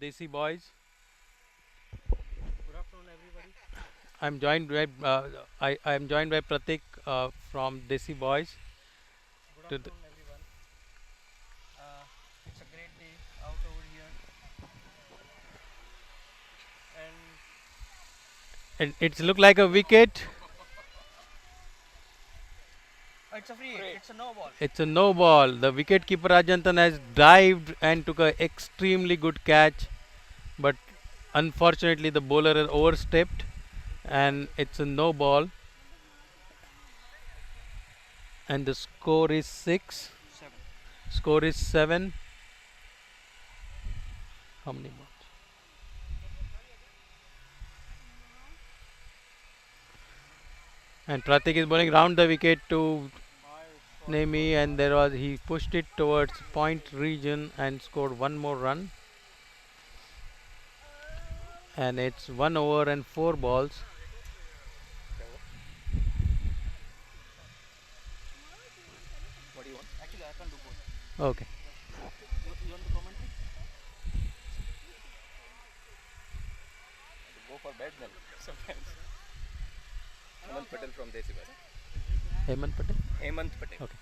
Desi Boys. Good afternoon, everybody. I'm joined by I am joined by Pratik from Desi Boys. Good To the, afternoon, everyone. It's a great day out over here, and it's look like a wicket. it's a free hit. It's a no ball. It's a no ball. The wicket keeper Ajantan has dived and took a extremely good catch, but unfortunately the bowler has overstepped, and it's a no ball. And the score is 6. 7. Score is 7. How many balls? And Pratik is bowling round the wicket to Nemi, and there was he pushed it towards point region and scored one more run. And it's 1 over and 4 balls. What do you want? Actually, I can do both. Okay. You want the commentary? Go for bed then. Sometimes. Hemant Patel from Desi Boys. Hemant Patel. Hemant Patel. Okay.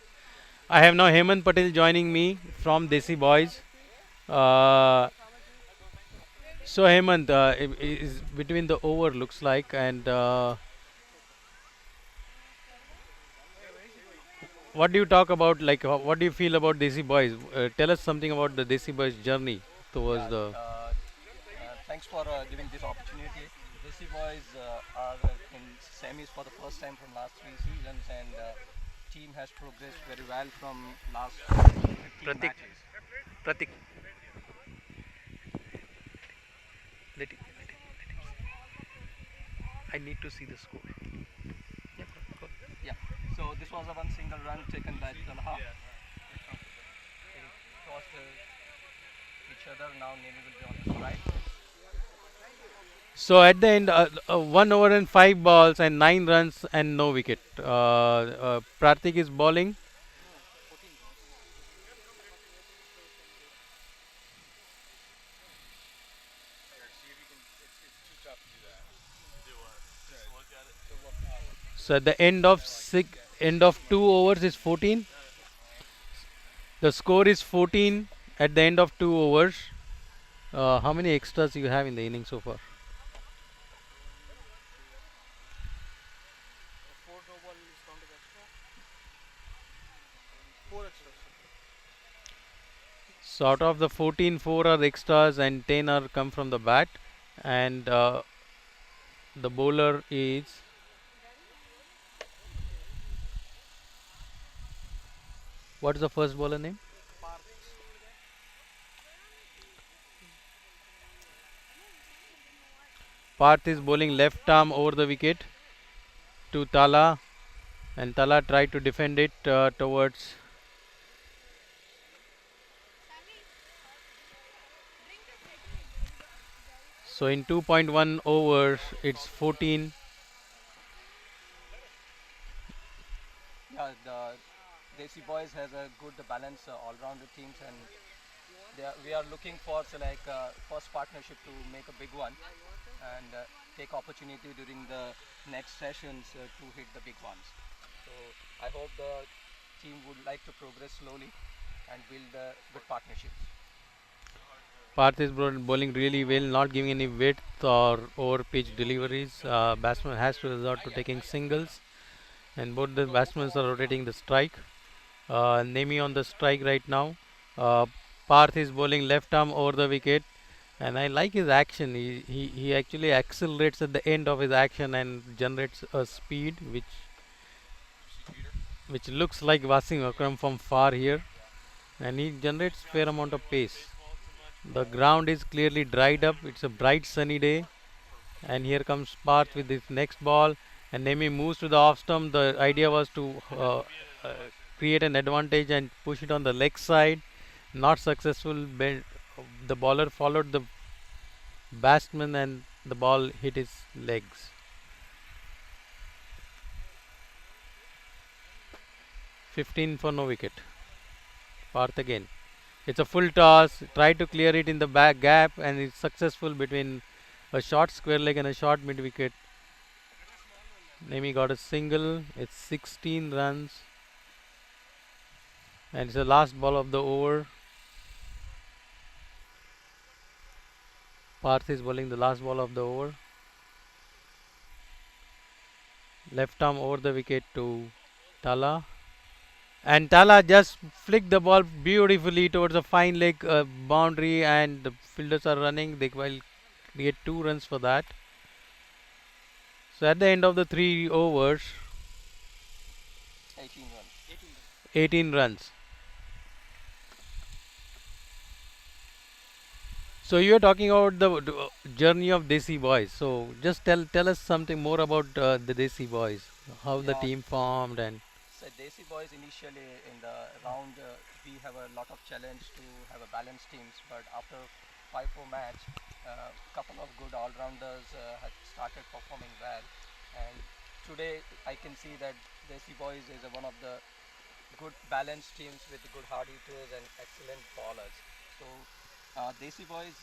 I have now Hemant Patel joining me from Desi Boys. Uh, so Hemant is between the over looks like, and what do you talk about? Like, what do you feel about Desi Boys? Tell us something about the Desi Boys journey towards the. Thanks for giving this opportunity. Desi Boys are in semis for the first time from last 3 seasons, and team has progressed very well from last 15 Pratik. matches. Pratik. Let it. I need to see the score. Yeah, go. Yeah. So this was a one single run taken by Talha. Crossed each other. Now Nemi will be on the strike. So at the end, 1 over and 5 balls and 9 runs and no wicket. Pratik is bowling. 14 balls. Here, see if you can. It's too tough to do that. Do what? Just look at it. To look up. So at the end of 2 overs is 14. The score is 14 at the end of 2 overs. How many extras you have in the inning so far? 4 no ball is counted extra. 4 extras. So out of the 14, 4 are extras and 10 are come from the bat. And the bowler is. What is the first bowler name? Parth is bowling left arm over the wicket to Tala, and Tala tried to defend it towards. So in 2.1 overs, it's 14. Yeah, the Desi Boys has a good balance all-rounder teams, and we are looking for first partnership to make a big one and take opportunity during the next sessions to hit the big ones. So I hope the team would like to progress slowly and build good partnerships. Parth is bowling really well, not giving any width or over pitch deliveries. Batsman has to resort to taking singles, and both the batsmen are rotating the strike. Nemi on the strike right now. Uh, Parth is bowling left arm over the wicket, and I like his action. He actually accelerates at the end of his action and generates a speed which looks like Wasim Akram from far here, and he generates fair amount of pace. The ground is clearly dried up. It's a bright sunny day, and here comes Parth with his next ball, and Nemi moves to the off stump. The idea was to create an advantage and push it on the leg side. Not successful. The bowler followed the batsman, and the ball hit his legs. 15 for no wicket. Parth again. It's a full toss. Try to clear it in the back gap, and it's successful between a short square leg and a short mid wicket. Nemi got a single. It's 16 runs, and it's the last ball of the over. Parth is bowling the last ball of the over. Left arm over the wicket to Tala. And Tala just flicked the ball beautifully towards a fine leg boundary, and the fielders are running. They will create 2 runs for that. So at the end of the 3 overs, 18 runs. 18 runs. So you are talking about the journey of Desi Boys. So just tell us something more about the Desi Boys. How the Yeah. team formed and So Desi Boys initially in the round we have a lot of challenge to have a balanced teams, but after 5-4 match, couple of good all-rounders had started performing well, and today I can see that Desi Boys is one of the good balanced teams with good hard hitters and excellent bowlers. So Desi Boys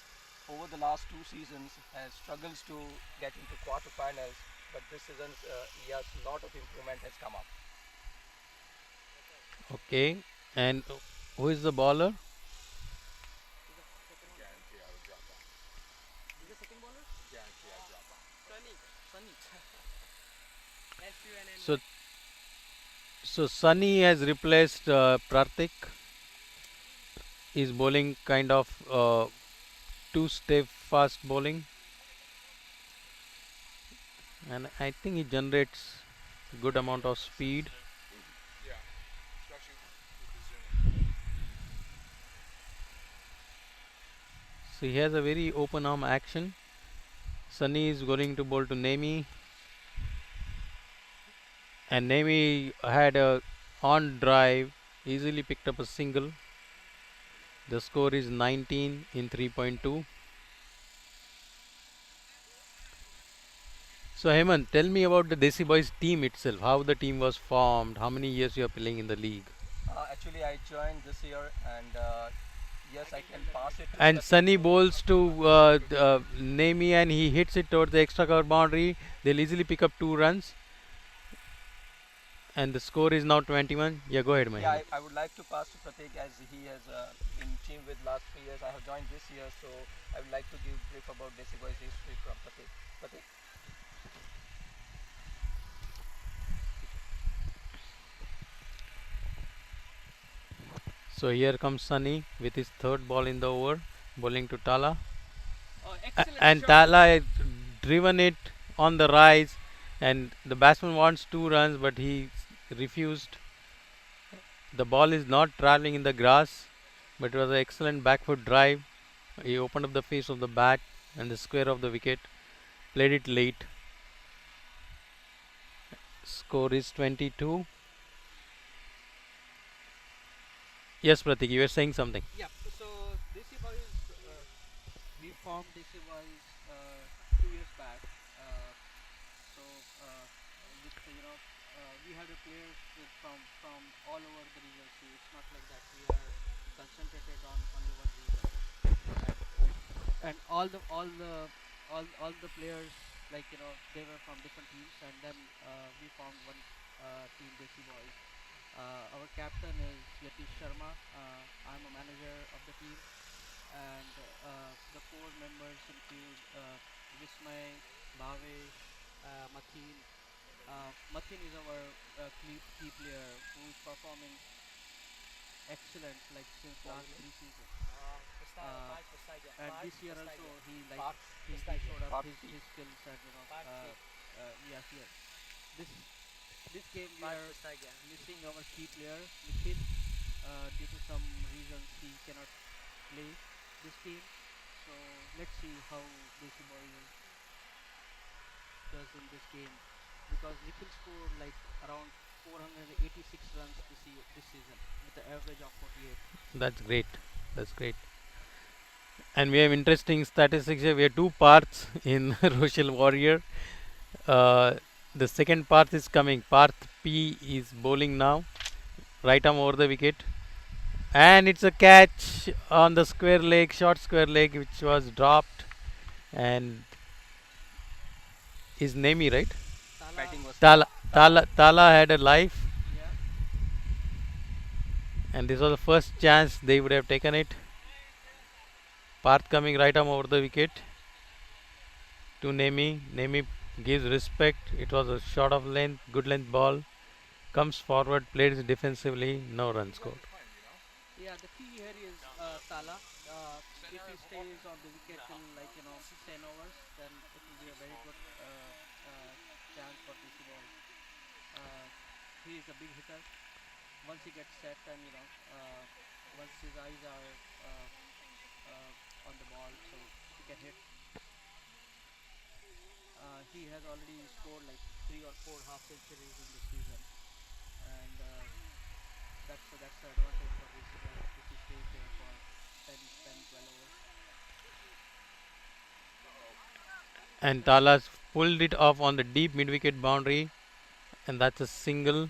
over the last 2 seasons has struggles to get into quarterfinals, but this season yes, lot of improvement has come up. okay. And who is the bowler? Guarantee I would drop bomb. Guarantee I drop bomb. So so Sunny has replaced Pratik. Is bowling kind of two-step fast bowling, and I think it generates good amount of speed. Yeah, especially with the zoom. So he has a very open arm action. Sunny is going to bowl to Nemi, and Nemi had a on drive, easily picked up a single. The score is 19 in 3.2. So Hemant, tell me about the Desi Boys team itself. How the team was formed. How many years you are playing in the league? Actually, I joined this year, and yes, I can pass it to And Pratik. Sunny bowls to Nemi, and he hits it towards the extra cover boundary. They'll easily pick up 2 runs, and the score is now 21. Yeah, go ahead, Yeah, Mahima. I would like to pass to Pratik as he has been team with last 3 years. I have joined this year, so I would like to give brief about Desi Boys history from Pratik. Pratik. So here comes Sunny with his third ball in the over, bowling to Tala. And Tala has driven it on the rise, and the batsman wants 2 runs, but he refused. The ball is not traveling in the grass, but it was an excellent back foot drive. He opened up the face of the bat and the square of the wicket, played it late. Score is 22. Yes, Pratik, you were saying something. Yeah, so Desi Boys, we formed Desi Boys 2 years back. So with we had a players from all over the region. See, it's not like that. We are concentrated on only one region, and all the players, like they were from different teams, and then we formed one team, Desi Boys. Our captain is Yatish Sharma. I'm a manager of the team, and the core members include Vismay, Bhavesh, Mathin. Mathin is our key player who is performing excellent like since last 3 seasons. And this year also he showed up his skills, and yeah, here this this game we are missing our key player Nikhil due to some reasons he cannot play this team. So let's see how Desi Boys does in this game, because Nikhil scored like around 486 runs this season with the average of 48. That's great. That's great. And we have interesting statistics here. We have two parts in Rochelle Warrior. Uh, the second part is coming. Parth P is bowling now. Right arm over the wicket. And it's a catch on the square leg, short square leg, which was dropped. And is Nemi right? Batting was Tala, Tala. Tala had a life, Yeah. and this was the first chance they would have taken it. Parth coming right arm over the wicket to Nemi. Nemi gives respect. It was a shot of length, good length ball. Comes forward, plays defensively, no run scored. Yeah, the key here is Tala. If he stays on the wicket till like 10 overs, then it will be a very good chance for DC Boys. He is a big hitter. Once he gets set and once his eyes are on the ball, so he can hit. He has already scored like 3 or 4 half centuries in the season, and that's the advantage for DC Boys if he stays there for 10, 12 overs. And Talas pulled it off on the deep mid wicket boundary, and that's a single.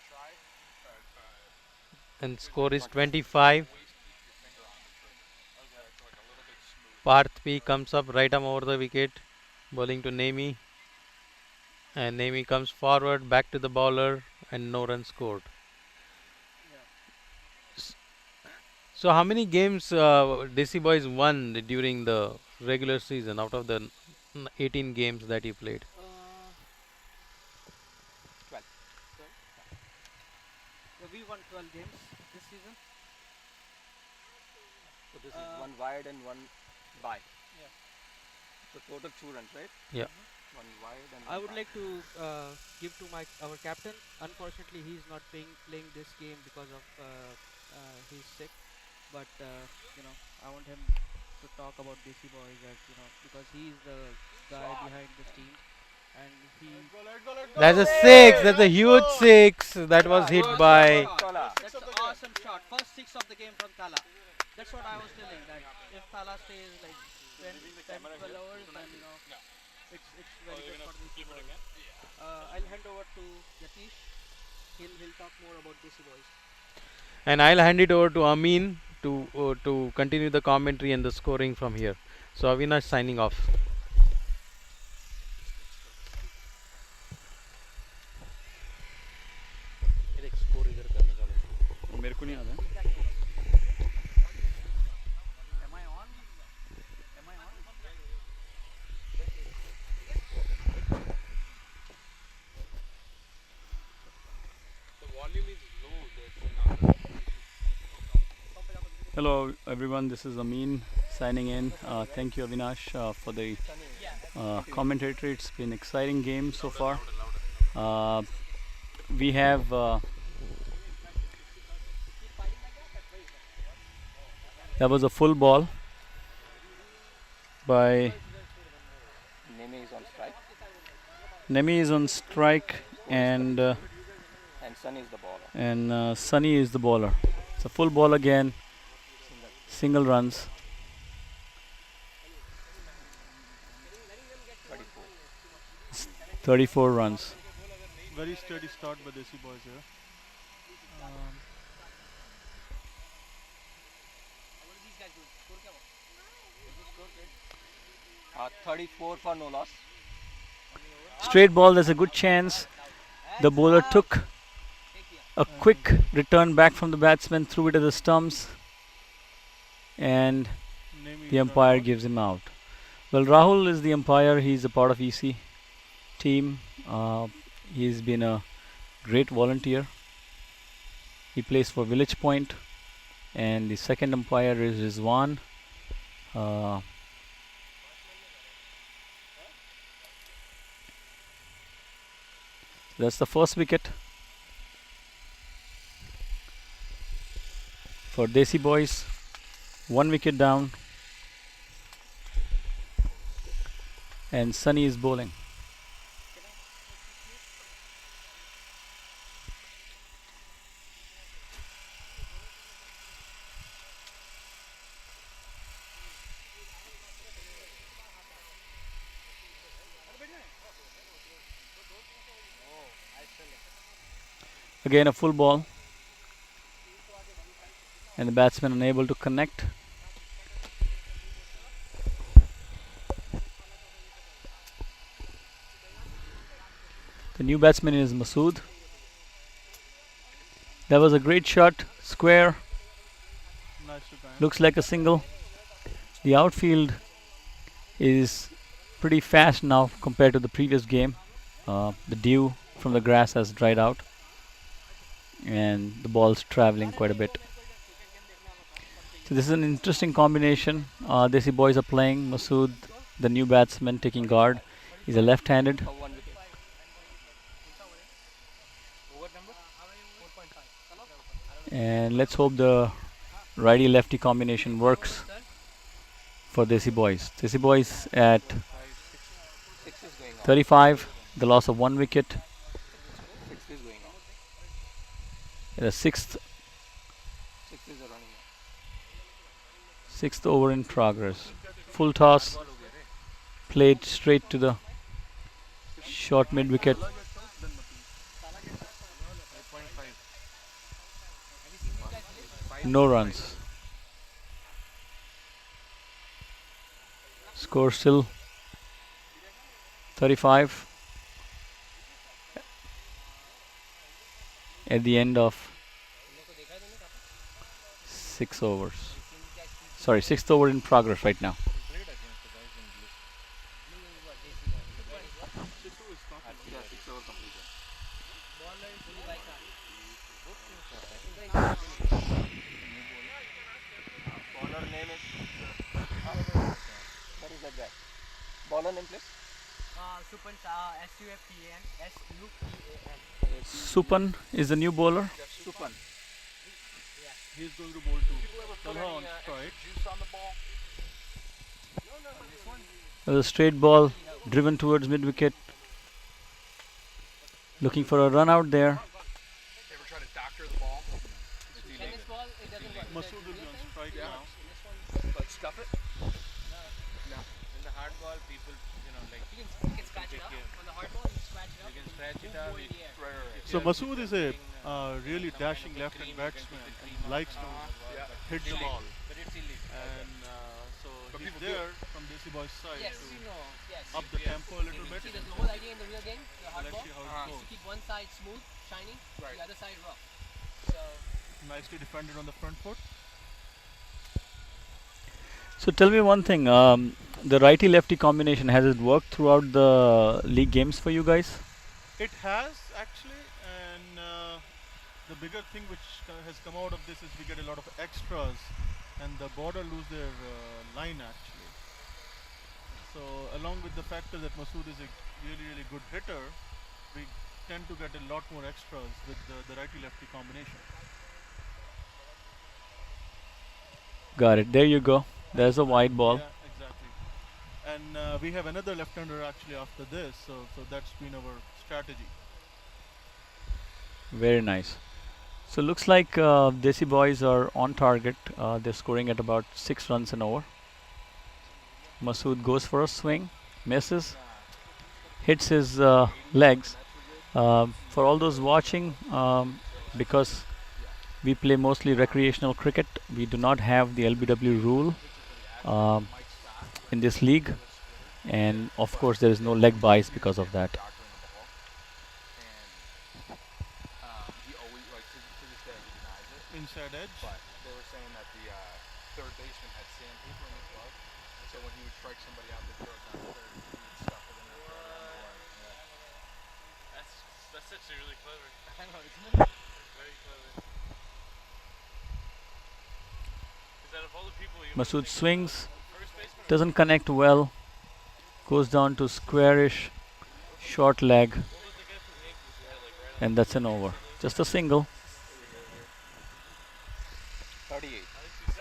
Try. And score is 25. Always keep your finger on the trigger. So it's like a little bit smooth. Parth P comes up right arm over the wicket, bowling to Nemi. And Nemi comes forward, back to the bowler, and no run scored. Yeah. So, how many games Desi Boys won during the regular season out of the 18 games that he played? 12. 12. Yeah, we won 12 games this season. So this is one wide and one by. Yeah. So total 2 runs, right? Yeah. One wide and I would like to give to our captain. Unfortunately, he's not playing this game because of he's sick. But I want him to talk about DC Boys, as because he's the guy behind this team, and he. That's a six. That's a huge six. That was hit by. That's an awesome shot. First 6 of the game from Tala. That's what I was telling. That if Tala stays like 10, 12 hours, then it's very good for DC Boys. I'll hand over to Yatish. He'll talk more about DC Boys. And I'll hand it over to Amin to continue the commentary and the scoring from here. So Avinash signing off. मेरे को नहीं आता Am I on? Am I on? The volume is low. Hello everyone, this is Amin signing in. Thank you Avinash for the commentary. It's been an exciting game so far. We have that was a full ball by Nemi is on strike. Nemi is on strike and Sunny is the bowler. Sunny is the bowler. It's a full ball again. Single runs. 34 runs. Very steady start by Desi Boys here. 34 for no loss. Straight ball, there's a good chance. The bowler took a quick return back from the batsman, threw it at the stumps, and the umpire gives him out. Well, Rahul is the umpire. He's a part of EC team. He's been a great volunteer. He plays for Village Point, and the second umpire is Rizwan. That's the first wicket for Desi Boys. 1 wicket down, and Sunny is bowling. Again a full ball. And the batsman unable to connect. The new batsman is Masood. That was a great shot. Square. Nice to time. Looks like a single. The outfield is pretty fast now compared to the previous game. The dew from the grass has dried out. And the ball's traveling quite a bit. So this is an interesting combination. Desi boys are playing. Masood, the new batsman, taking guard. He's a left-handed. One wicket. And let's hope the righty-lefty combination works for Desi boys. Desi boys at 6 is going on. 35, the loss of 1 wicket. 6 is going on. The sixth 6 is running. sixth over in progress. Full toss, played straight to the short mid wicket. No runs. Score still 35 at the end of 6 overs. Sorry, 6th over in progress right now. Yeah, 6 over completed. Bowler name is. What is that guy? Bowler name, please. Supan, S-U-F-T-A-N, S-U-P-A-N. Supan is the new bowler. Supan. He's going to bowl too. Talha on strike. Juice on the ball. A straight ball driven towards mid wicket. Looking for a run out there. Ever try to doctor the ball? Tennis ball, it doesn't work. Masood will be on strike now. Like stuff it? No. In the hard ball, people, like You can scratch it up. On the hard ball, you scratch it up. you can scratch it Move up. more in the air. So Masood is a really dashing left-hand batsman and likes to hit the ball. But it's illegal. And so But he's people do there from Desi boys' side Yes, to yes. up the tempo a little bit. See, there's the whole idea in the real game, the hard Let's ball, see how is it to goes. keep one side smooth, shiny, Right. the other side rough. So, Nicely defended on the front foot. So tell me one thing. The righty-lefty combination, has it worked throughout the league games for you guys? It has actually, and the bigger thing which has come out of this is we get a lot of extras, and the border lose their line actually. So along with the factor that Masood is a really good hitter, we tend to get a lot more extras with the righty-lefty combination. Got it. There you go. There's a wide ball. Yeah, exactly. And we have another left-hander actually after this, so that's been our strategy. Very nice. So looks like Desi boys are on target. They're scoring at about 6 runs an over. Masood goes for a swing, misses, hits his legs. For all those watching, because we play mostly recreational cricket, we do not have the LBW rule in this league, and of course there is no leg bias because of that. He always, to this day, he denies it. Inside edge. But they were saying that the third baseman had sandpaper in his glove, so when he would strike somebody out the throw down the third, he would stuff it in there and throw it around the horn. That's actually really clever. I know, isn't it? Very clever. Is that of all the people you Masood swings, first baseman? doesn't connect well, goes down to squarish, short leg, What was the guy from Yankees? Yeah, like right and that's an over. Just a single. 38.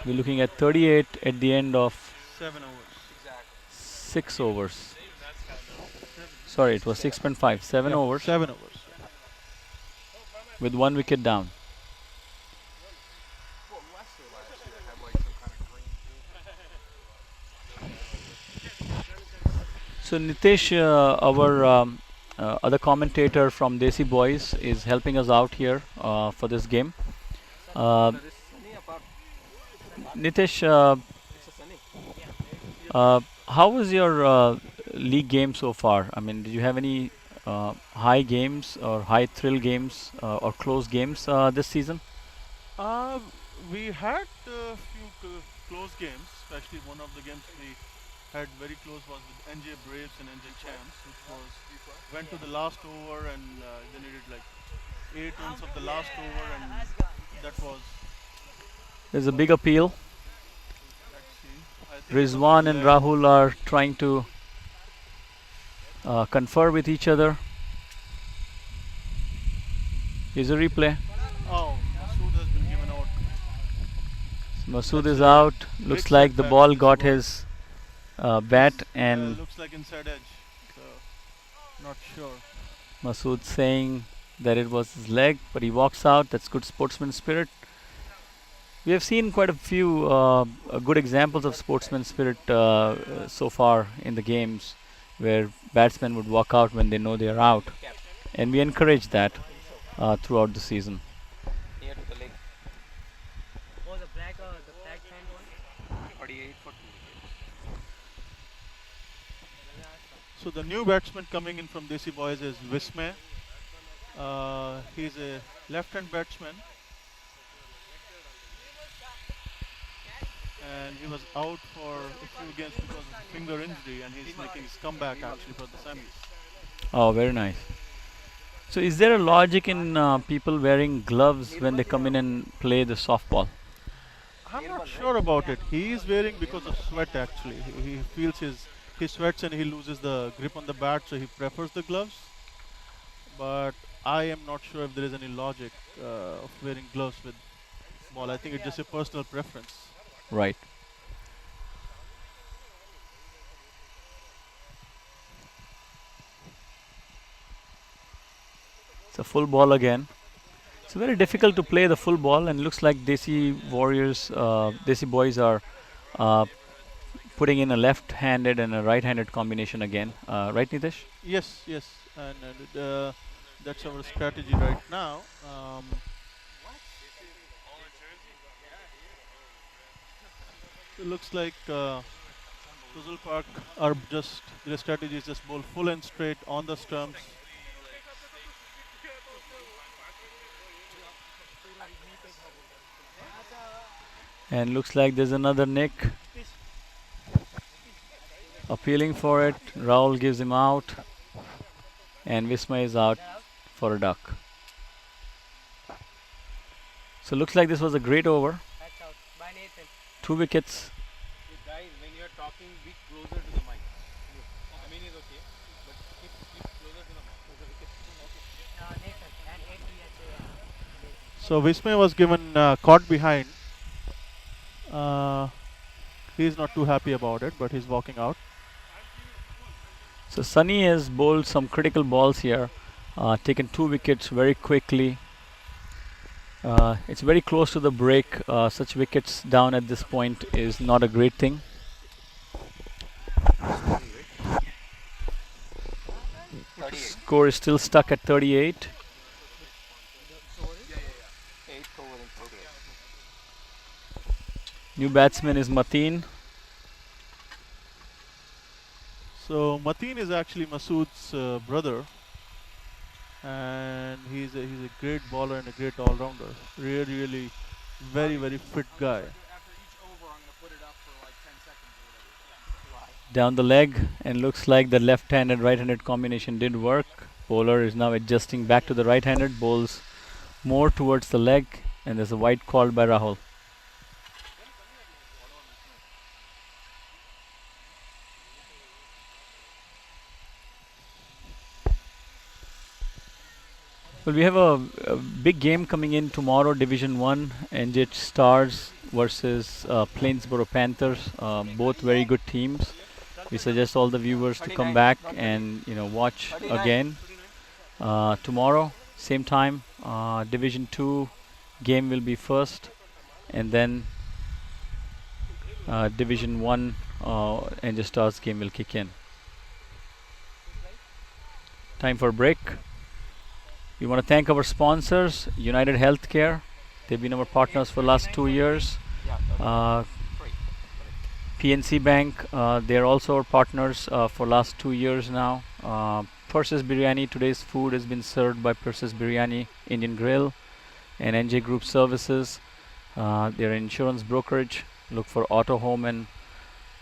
We're looking at 38 at the end of 7 overs. Exactly. 6 overs. Even that's kind of Sorry, it was 6.5. 7 Yeah, overs 7 overs. with 1 wicket down. Well, Lester last year had like some kind of green too. So Nitesh, our other commentator from Desi Boyz is helping us out here for this game. Uh, There is Sunny apart. Nitish, It's a Sunny. how was your league game so far? I mean, did you have any high games or high thrill games or close games this season? Uh, we had a few close games, especially one of the games we had very close was with NJ Braves and NJ Champs, which was went to the last over and they needed like 8 runs of the last over, and that was, There's a big appeal. let's see, I think it was Rizwan and leg. Rahul are trying to confer with each other. Here's a replay. Oh, Masood has been given out. Masood That's is a out. Looks big like the setback ball for this got ball. his bat, and Looks like inside edge, so not sure. Masood saying that it was his leg, but he walks out. That's good sportsman spirit. We have seen quite a few good examples of sportsman spirit so far in the games, where batsmen would walk out when they know they are out, and we encourage that throughout the season. Near to the leg. Oh, the black hand one. 48 for 2 wickets. So the new batsman coming in from Desi Boys is Vismay. He's a left-hand batsman, and he was out for a few games because of finger injury, and he's making his comeback actually for the semis. Oh, very nice. So, is there a logic in people wearing gloves when they come in and play the softball? I'm not sure about it. He is wearing because of sweat actually. He feels he sweats and he loses the grip on the bat, so he prefers the gloves. But I am not sure if there is any logic of wearing gloves with ball. I think it's just a personal preference. Right. It's a full ball again. It's very difficult to play the full ball, and looks like Desi Boys are uh, putting in a left-handed and a right-handed combination again. Right, Nitish? Yes, yes, and that's our strategy right now. It looks like Roselle Park are just their strategy is just bowl full and straight on the stumps. And looks like there's another nick. Appealing for it. Rahul gives him out. And Vismay is out for a duck. So looks like this was a great over. That's out. By Nathan. 2 wickets. Guys, when you are talking, be closer to the mic. I mean, it's okay, but keep closer to the mic. Nathan. And 8 So Vismay was given caught behind. He's not too happy about it, but he's walking out. So Sunny has bowled some critical balls here. Taken 2 wickets very quickly. It's very close to the break. Such wickets down at this point is not a great thing. Score is still stuck at 38. 8th over in progress. New batsman is Mateen. So Mateen is actually Masood's brother, and he's a great bowler and a great all-rounder. Really, really, very fit guy. Down the leg, and looks like the left-handed right-handed combination did work. Bowler is now adjusting back to the right-handed, bowls more towards the leg, and there's a wide called by Rahul. Well, we have a big game coming in tomorrow, Division 1, NJ Stars versus Plainsboro Panthers, both very good teams. We suggest all the viewers to come back and watch again tomorrow, same time. Division 2 game will be first, and then Division 1 NJ Stars game will kick in. Time for a break. We want to thank our sponsors, United Healthcare. They've been our partners for the last 2 years. Yeah. Uh, Free. PNC Bank, they're also our partners for last 2 years now. Persis Biryani, today's food has been served by Persis Biryani Indian Grill and NJ Group Services. They're an insurance brokerage. Look for auto, home, and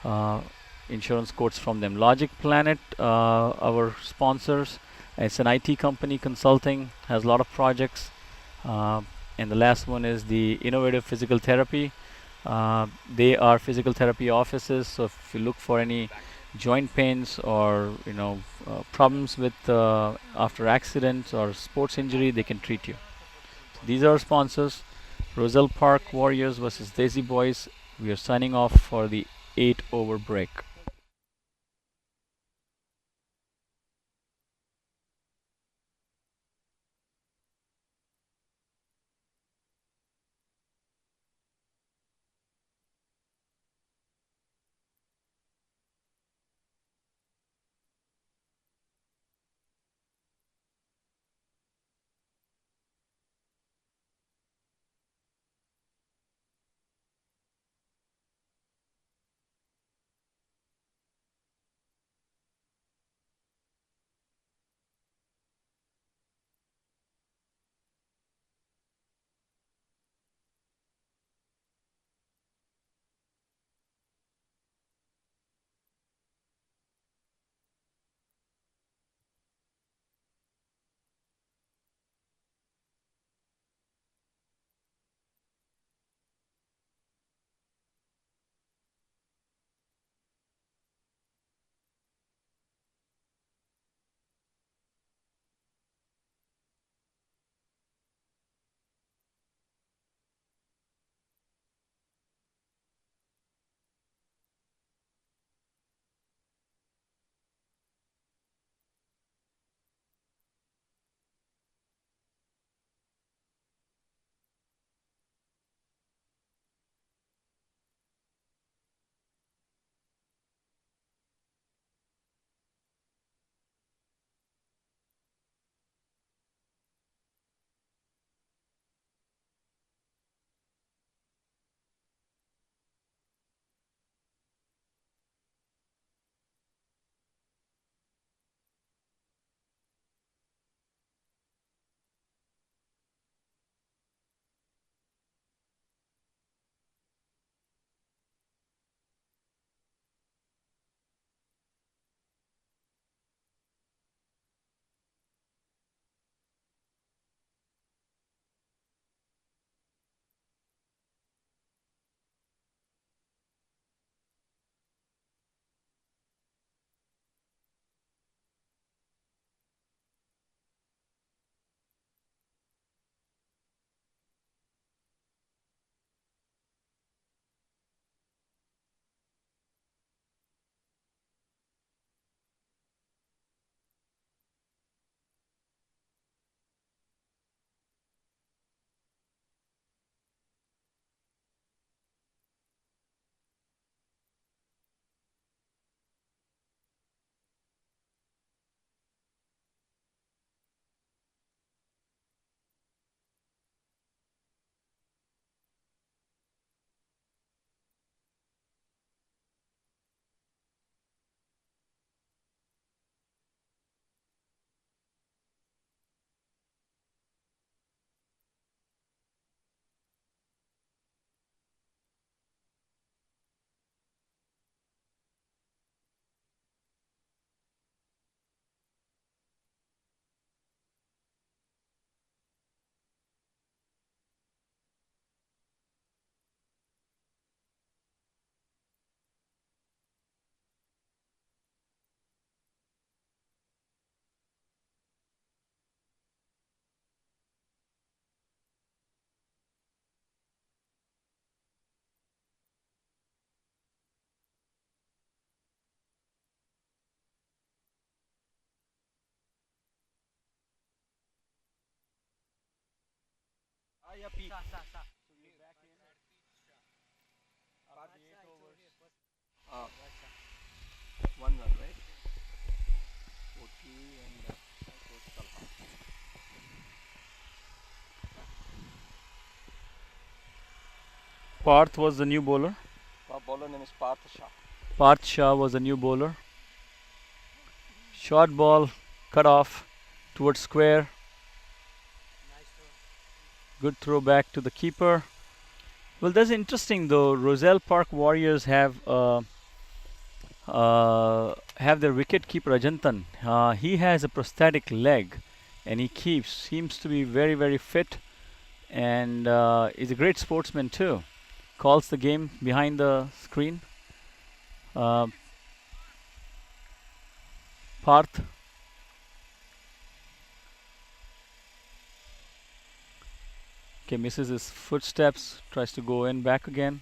uh, insurance quotes from them. Logic Planet, our sponsors. It's an IT company consulting, has a lot of projects. And the last one is the Innovative Physical Therapy. They are physical therapy offices, so if you look for any joint pains or problems with after accidents or sports injury, they can treat you. These are our sponsors. Roselle Park Warriors versus Desi Boyz. We are signing off for the 8-over break. Uh, 1 run, right? 40 and Parth was the new bowler. Our bowler name is Parth Shah. Parth Shah was the new bowler. Short ball, cut off towards square. Nice throw. Good throw back to the keeper. Well, that's interesting though. Roselle Park Warriors have their wicket keeper Ajantan. He has a prosthetic leg, and seems to be very very fit, and is a great sportsman too. Calls the game behind the screen. Uh, Parth. Okay, misses his footsteps. Tries to go in back again.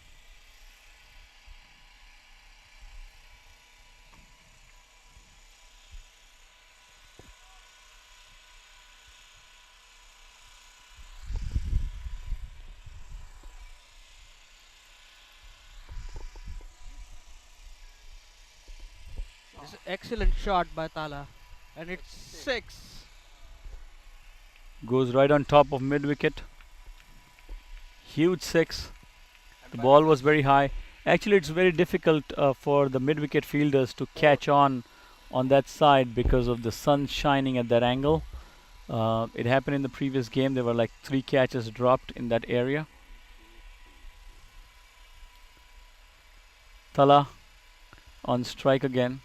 This is excellent shot by Tala, and it's 6. Goes right on top of mid wicket. Huge six. The ball was very high. Actually, it's very difficult for the mid wicket fielders to catch on that side because of the sun shining at that angle. It happened in the previous game. There were like 3 catches dropped in that area. Tala on strike again.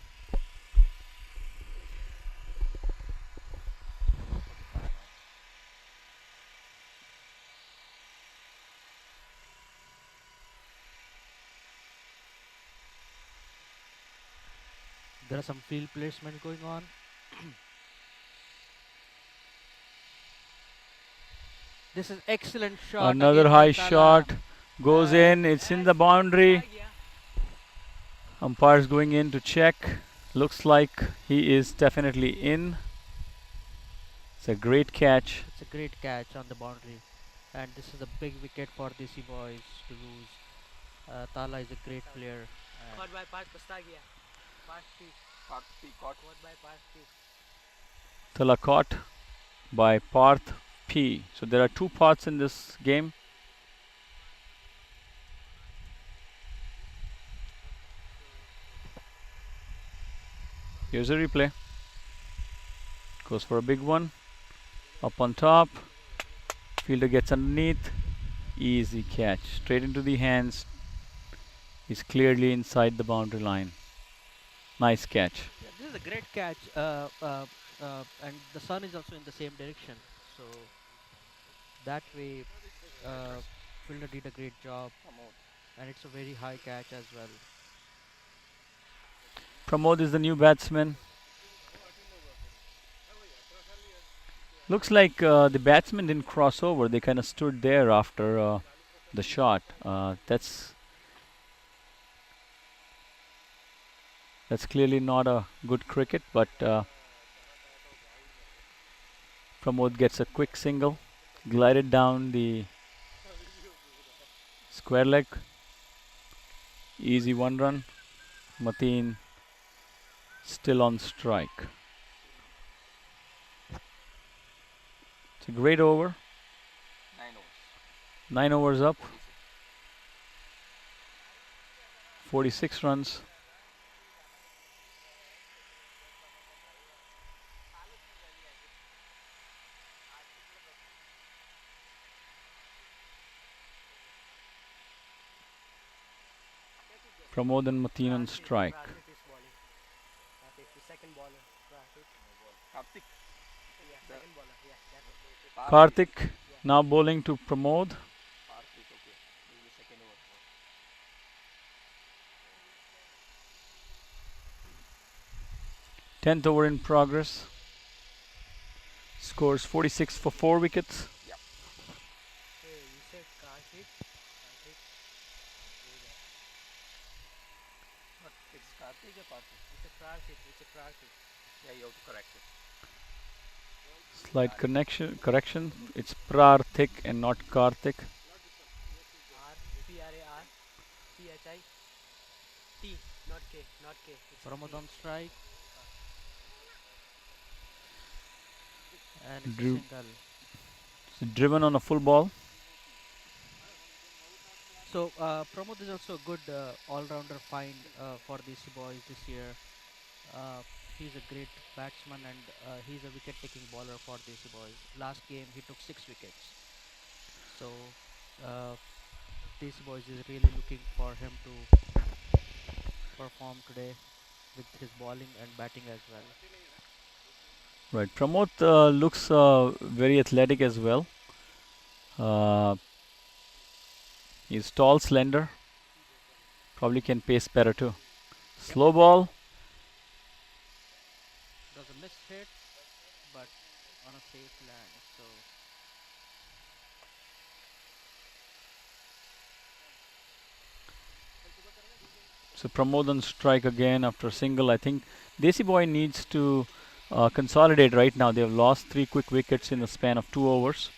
There are some field placement going on. This is excellent shot. Another again by high Tala. shot goes in. It's in the boundary. Umpire's going in to check. Looks like he is definitely in. It's a great catch. It's a great catch on the boundary, and this is a big wicket for Desi Boyz to lose. Tala is a great player. and Caught by Parth Pastagia. Parth P. Parth P caught. Caught by Parth P. Tala caught by Parth P. So there are 2 parts in this game. Here's a replay. Goes for a big one. Up on top. Fielder gets underneath. Easy catch. Straight into the hands. He's clearly inside the boundary line. Nice catch. Yeah, this is a great catch, and the sun is also in the same direction. So that way, fielder did a great job, and it's a very high catch as well. Pramod is the new batsman. Looks like the batsman didn't cross over. They kind of stood there after the shot. That's clearly not a good cricket, but Pramod gets a quick single, glided down the square leg. Easy 1 run. Mateen still on strike. It's a great over. 9 overs. 9 overs up. 46 runs. Pramod and Mateen on strike. Pratik is bowling. Pratik, the second bowler. Pratik. Karthik. Yeah, second bowler. Yeah, that's it. Karthik now bowling to Pramod. Karthik, okay. This is the second over. 10th over in progress. Scores 46 for 4 wickets. Hey, you said Karthik. Karthik. But it's Karthik or Karthik? It's a Pratik. It's a Pratik. Yeah, you have to correct it. Slight correction. It's Prarthik and not Karthik. R P R A R T H I T, not K, not K. It's a Pramod T. on strike, and it's Drew. a single. Driven on a full ball. So Pramod is also a good all-rounder find for DC boys this year. Uh, he's a great batsman and he's a wicket-taking bowler for DC boys. Last game he took 6 wickets. So uh, DC boys is really looking for him to perform today with his bowling and batting as well. Right. Pramod looks very athletic as well. Uh, he's tall, slender. Probably can pace better too. Yep. Slow ball. It was a missed hit, but on a safe land. So So Pramod on strike again after a single. I think Desi Boy needs to consolidate right now. They have lost 3 quick wickets in the span of 2 overs.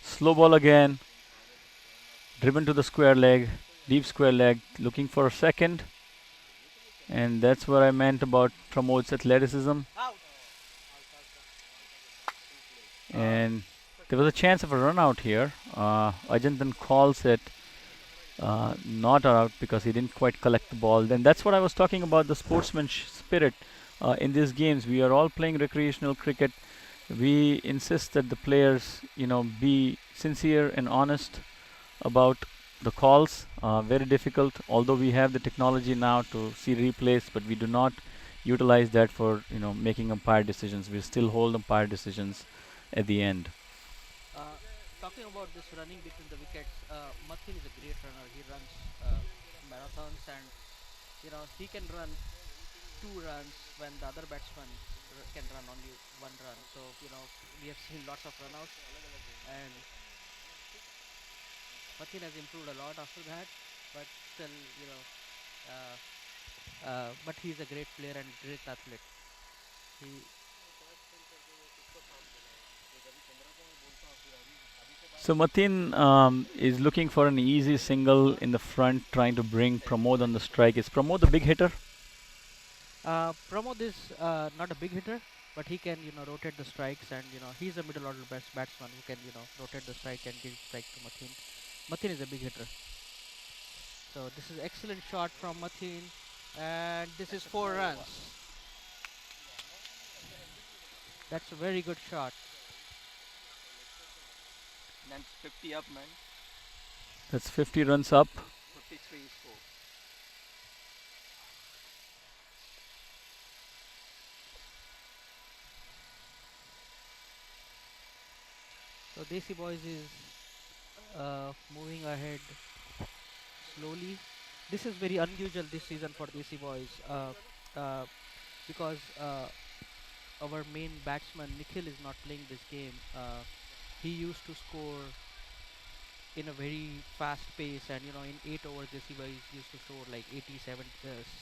Slow ball again. Driven to the square leg. Deep square leg. Looking for a second. And that's what I meant about Pramod's athleticism. And there was a chance of a run out here. Ajantan calls it not out because he didn't quite collect the ball. Then that's what I was talking about, the sportsman spirit in these games. We are all playing recreational cricket. We insist that the players, be sincere and honest about the calls. Very difficult, although we have the technology now to see replays, but we do not utilize that for making umpire decisions. We still hold umpire decisions at the end. talking about this running between the wickets, Mathil is a great runner. He runs marathons and he can run 2 runs when the other batsman can run only 1 run. So we have seen lots of runouts, and Matin has improved a lot after that. But still, but he's a great player and great athlete. He So Matin is looking for an easy single in the front, trying to bring Pramod on the strike. Is Pramod a big hitter? Pramod is not a big hitter, but he can rotate the strikes, and he's a middle order batsman who can rotate the strike and give strike to Matin. Matin is a big hitter. So this is excellent shot from Matin, and this is 4 runs. That's a very good shot. That's 50 up, man. That's 50 runs up. 53 is 4. So Desi Boys is moving ahead slowly. This is very unusual this season for Desi Boys because our main batsman Nikhil is not playing this game. He used to score in a very fast pace, and in 8 overs Desi Boys used to score like 80, 70,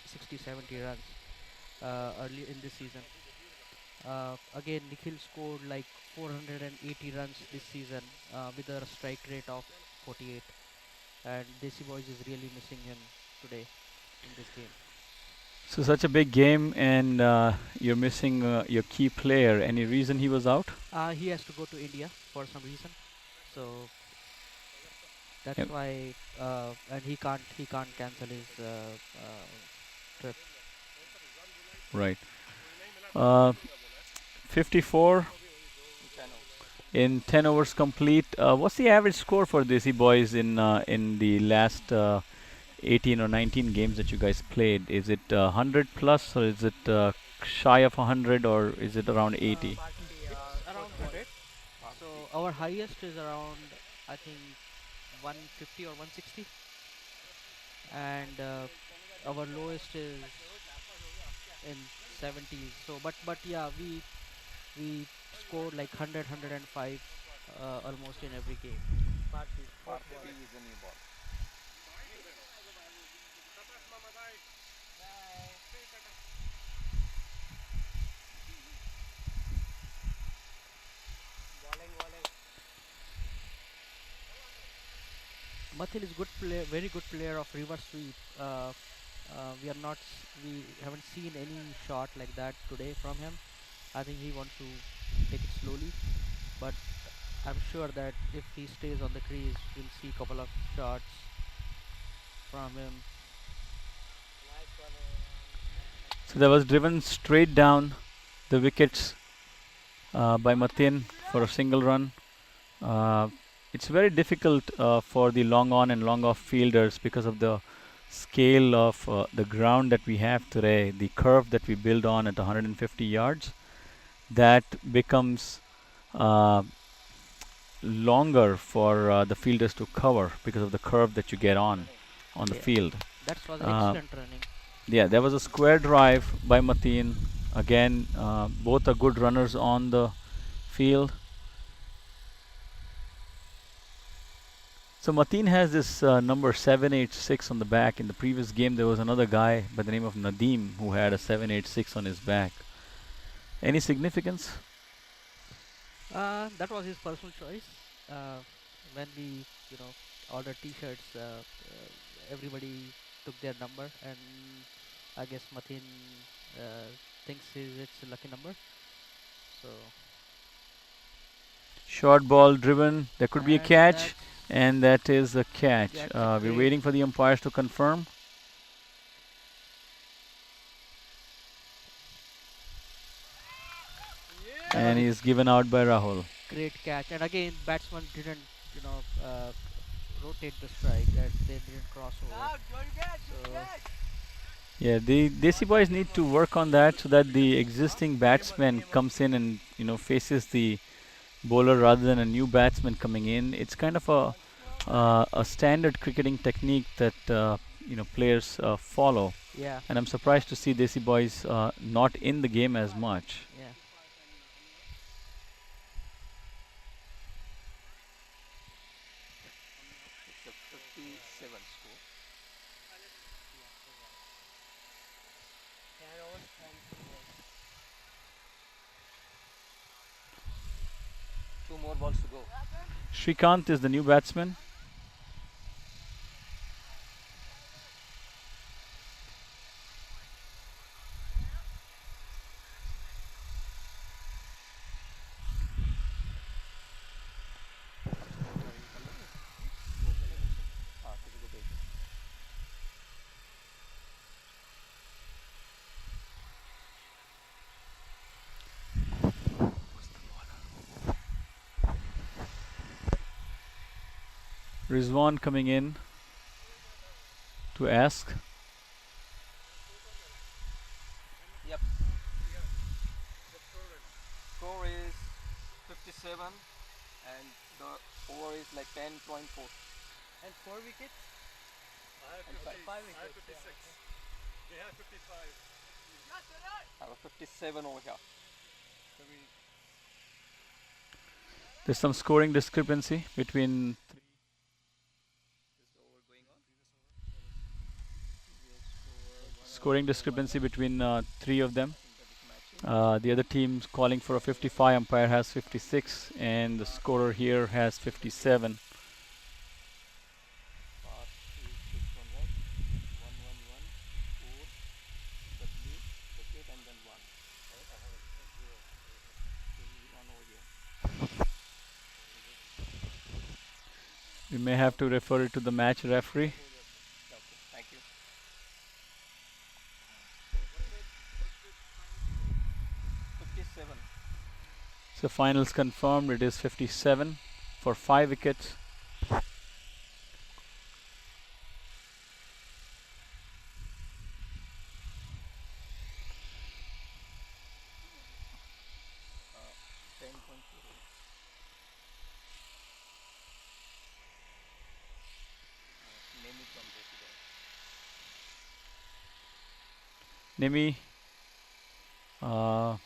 60, 70 runs early in this season. Again, Nikhil scored like 480 runs this season with a strike rate of 48, and Desi Boys is really missing him today in this game. So such a big game, and you're missing your key player. Any reason he was out? He has to go to India for some reason, so that's Yep. why, and he can't cancel his trip. Right. Uh, 54 10 overs. in 10 overs complete. What's the average score for Desi Boys in the last 18 or 19 games that you guys played? Is it 100 plus, or is it shy of 100, or is it around 80? It's around 100. So our highest is around, I think, 150 or 160, and our lowest is in 70s. So but yeah, we scored like 100, 105 almost in every game. Party is a new ball. Mathil is good player, very good player of reverse sweep. We haven't seen any shot like that today from him. I think he wants to take it slowly, but I'm sure that if he stays on the crease, we'll see a couple of shots from him. So that was driven straight down the wickets by Matin for a single run. Uh, it's very difficult for the long on and long off fielders because of the scale of the ground that we have today, the curve that we build on at 150 yards. That becomes uh, longer for the fielders to cover because of the curve that you get on the Yeah, field. that was an Uh, excellent running. yeah, there was a square drive by Mateen. Again, both are good runners on the field. So Mateen has this number 786 on the back. In the previous game, there was another guy by the name of Nadeem who had a 786 on his back. Any significance? That was his personal choice. Uh, when we, you know, ordered T-shirts, everybody took their number, and I guess Matin uh, thinks it's a lucky number. So, Short ball driven. There could be a and catch, and that is a catch. that's a We're great. waiting for the umpires to confirm. That was And a he's given out by Rahul. great catch. And again, batsman didn't, you know, rotate the strike, and they didn't cross over. So Yeah, the Desi boys need to work on that so that the existing batsman comes in and faces the bowler rather than a new batsman coming in. It's kind of a standard cricketing technique that players follow, yeah, and I'm surprised to see Desi boys not in the game as much. yeah. It's a 57 score. Two more balls to go. Shrikant is the new batsman. Rizwan coming in to ask. Yep. Score is 57 and the over is like 10.4. And 4 wickets? And five. 5 wickets. 56. They have 55. I have a 57 over here. So we There's some scoring discrepancy between three of them. The other team's calling for a 55, umpire has 56, and the scorer here has 57. We may have to refer it to the match referee. Thank you. So finals confirmed, it is 57 for 5 wickets. Nimi, uh,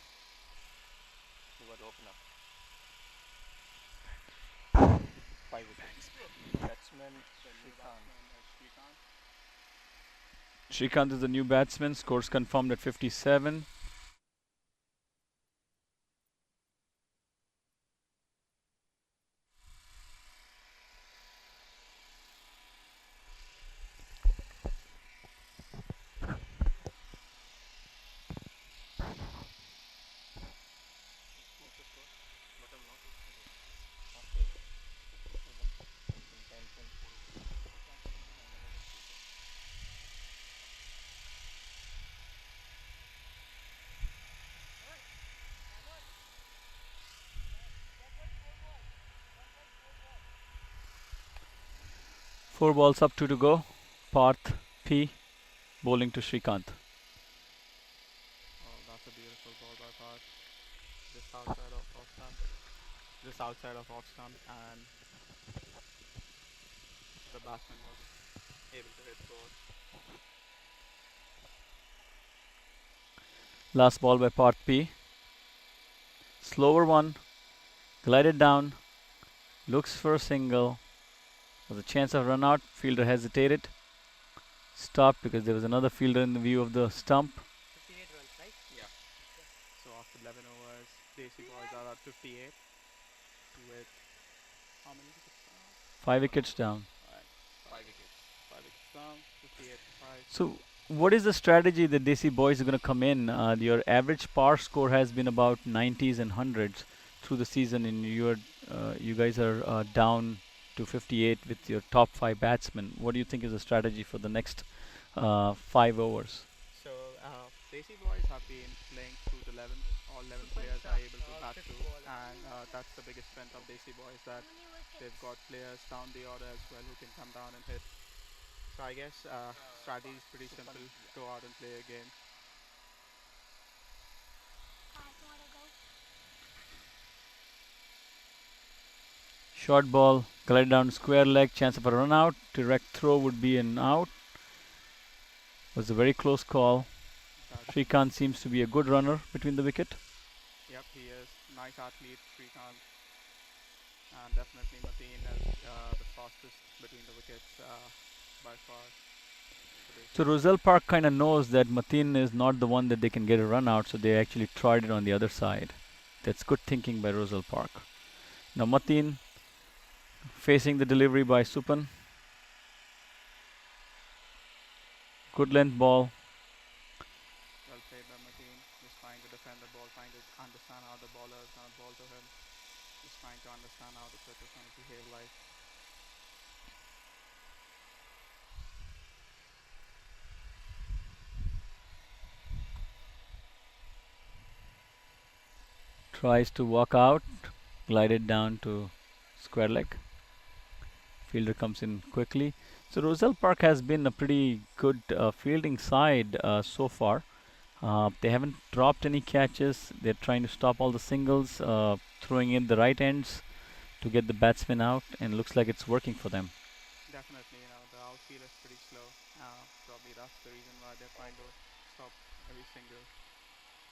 Shrikant is the new batsman, scores confirmed at 57. 4 balls up, 2 to go. Parth P bowling to Shrikant. Oh, that's a beautiful ball by Park. Just outside of off stump. Just outside of off stump, and the batsman was able to hit 4. Last ball by Parth P. Slower one, glided down, looks for a single. Was a chance of run out. Fielder hesitated, stopped because there was another fielder in the view of the stump. 58 runs, right? Yeah. So after 11 overs, Desi Boyz are at 58 with how many wickets down? 5 wickets down. Alright, 5 wickets. 5 wickets down, 58 to 5. So, what is the strategy that Desi Boyz are going to come in? Your average par score has been about 90s and 100s through the season, and you guys are down to 58 with your top 5 batsmen. What do you think is the strategy for the next 5 overs? So Desi Boyz have been playing through the 11. All 11 players are able to bat through, and that's the biggest strength of Desi Boyz, that they've got players down the order as well who can come down and hit. So I guess strategy is pretty simple. Go out and play a game. Short ball, glide down square leg, chance of a run out. Direct throw would be an out. Was a very close call. That's Shrikant seems to be a good runner between the wicket. Yep, he is. Nice athlete, Shrikant. And definitely Mateen is the fastest between the wickets by far. So Roselle Park kind of knows that Mateen is not the one that they can get a run out, so they actually tried it on the other side. That's good thinking by Roselle Park. Now Mateen facing the delivery by Supan. Good length ball. Well played by Mateen. Just trying to defend the ball, trying to understand how the bowler is going to bowl to him. Just trying to understand how the pitch is going to behave like. Tries to walk out, glided down to square leg. Fielder comes in quickly. So Roselle Park has been a pretty good fielding side so far. They haven't dropped any catches. They're trying to stop all the singles, throwing in the right ends to get the batsmen out, and looks like it's working for them. Definitely, the outfield is pretty slow. Probably that's the reason why they're trying to stop every single.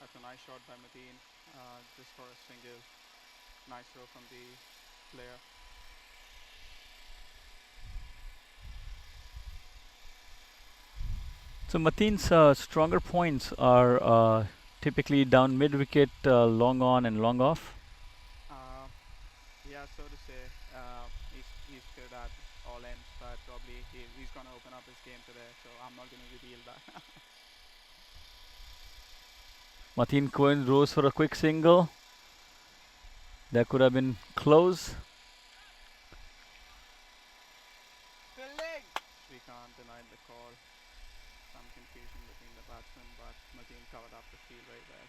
That's a nice shot by Mateen, just for a single. Nice throw from the player. So Mateen's stronger points are typically down mid wicket, long on and long off. Yeah, so to say, he's good at all ends, but probably he's going to open up his game today, so I'm not going to reveal that. Mateen Cohen rose for a quick single. That could have been close. Shrikant denied the call. Some confusion between the batsmen, but Mateen covered up the field very well.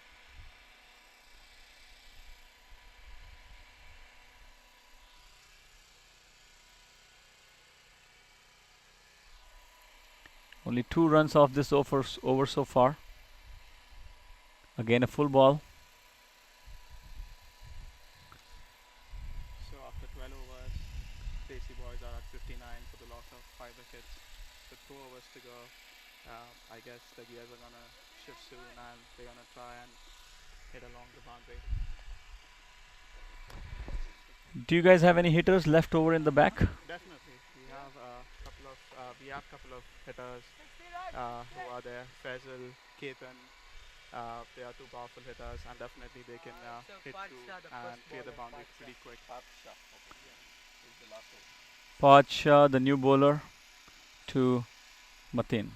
Only 2 runs off this over so far. Again a full ball. So after 12 overs, Desi Boyz are at 59 for the loss of 5 wickets. With 2 overs to go, I guess the gears are going to shift soon, and they're going to try and hit along the boundary. Do you guys have any hitters left over in the back? Definitely, we have a couple of hitters who are there. Faisal, Ketan. They are 2 powerful hitters, and definitely they can hit through and clear the boundary pretty quick. Pacha, the new bowler, to Mateen.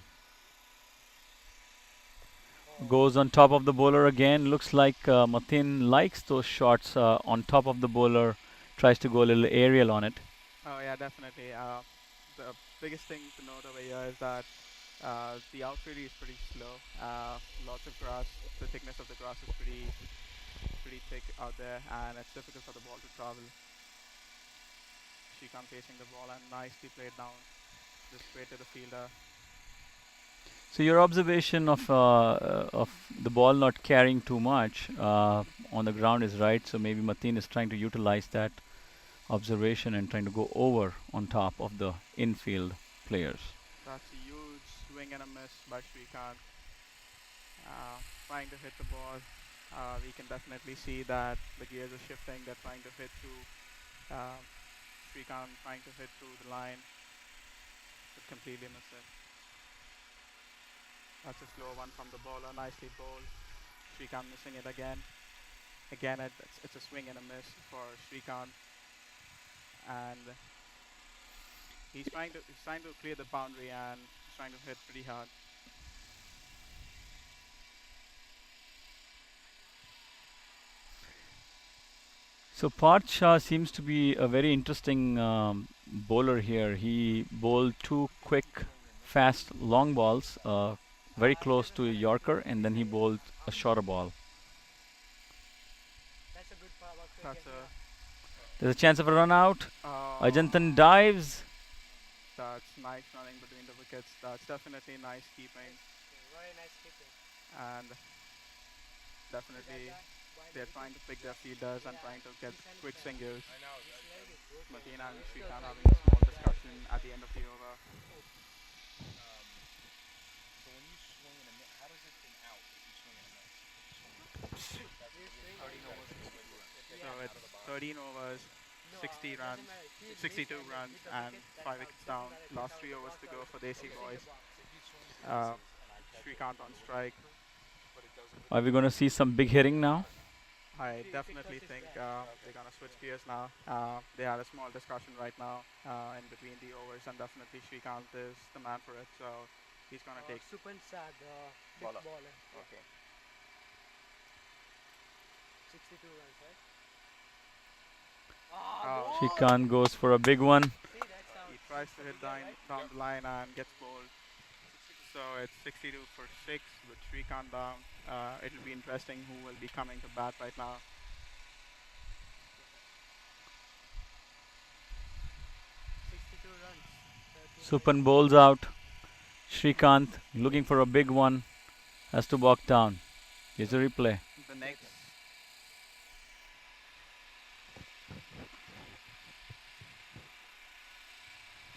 Goes on top of the bowler again. Looks like Mateen likes those shots on top of the bowler. Tries to go a little aerial on it. Oh yeah, definitely. The biggest thing to note over here is that the outfield is pretty slow. Lots of grass. The thickness of the grass is pretty thick out there, and it's difficult for the ball to travel. Shrikant facing the ball and nicely played down. just straight to the fielder. So your observation of the ball not carrying too much on the ground is right. So maybe Mateen is trying to utilize that observation and trying to go over on top of the infield players. That's a huge swing and a miss by Shrikant. Trying to hit the ball. We can definitely see that the gears are shifting. They're trying to hit through. Uh, Shrikant trying to hit through the line, but completely miss it. That's a slow one from the bowler. Nicely bowled. Shrikant missing it again. Again, it's a swing and a miss for Shrikant, and he's trying to clear the boundary and he's trying to hit pretty hard. So Parth Shah seems to be a very interesting bowler here. He bowled two quick, fast, long balls, very close to a Yorker, and then he bowled a shorter ball. That's a good power That's cricket. There's a chance of a run out. a Ajantan dives. That's nice running between the wickets. That's definitely nice keeping, Very nice keeping. and definitely they're trying to pick their fielders and trying to get quick singles. Mateen and Shrikant having a small discussion at the end of the over. So it's 13 overs, 60 runs, 62 runs, and 5 wickets down. Last 3 overs to go for Desi Boyz. Shrikant on strike. Are we going to see some big hitting now? I definitely think they're gonna switch gears now. They had a small discussion right now in between the overs, and definitely Shrikant is the man for it. So he's gonna take. Supan Shah, the big Bowler. bowler. Okay. 62 runs, right? Shrikant goes for a big one. See, that's how. He tries to hit down the line and gets bowled. So it's 62 for 6 with Shrikant down. It'll be interesting who will be coming to bat right now. 62 runs. Supan bowls out. Shrikant looking for a big one. Has to walk down. Here's a replay. The next.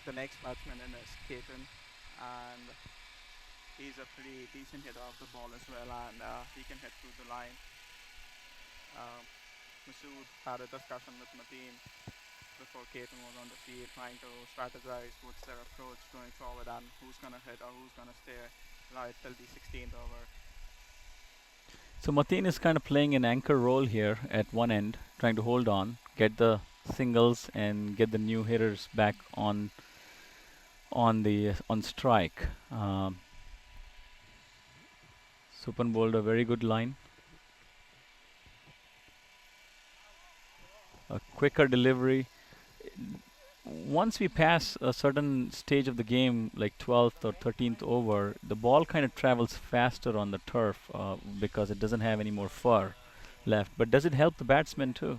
The next batsman in is Ketan, and he's a pretty decent hitter of the ball as well, and he can hit through the line. Masood had a discussion with Mateen before Ketan was on the field, trying to strategize what's their approach going forward and who's going to hit or who's going to stay right till the 16th over. So Mateen is kind of playing an anchor role here at one end, trying to hold on, get the singles, and get the new hitters back on strike. Supan bowled a very good line. A quicker delivery. Once we pass a certain stage of the game, like 12th or 13th over, the ball kind of travels faster on the turf because it doesn't have any more fur left. But does it help the batsman too?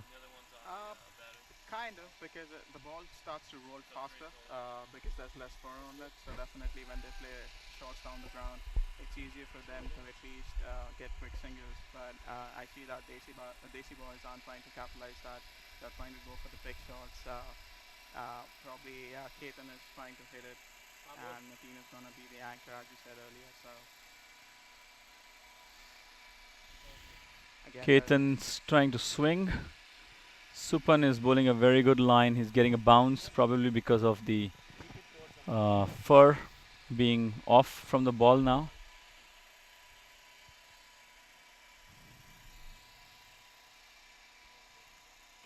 Kind of, because the ball starts to roll faster because there's less fur on it. So definitely when they play shots down the ground, it's easier for them to at least get quick singles. But I see that Desi Boyz aren't trying to capitalize that. They're trying to go for the big shots. Probably Ketan is trying to hit it, and Mateen is going to be the anchor, as you said earlier. So again, Ketan's trying to swing. Supan is bowling a very good line. He's getting a bounce, probably because of the fur being off from the ball now.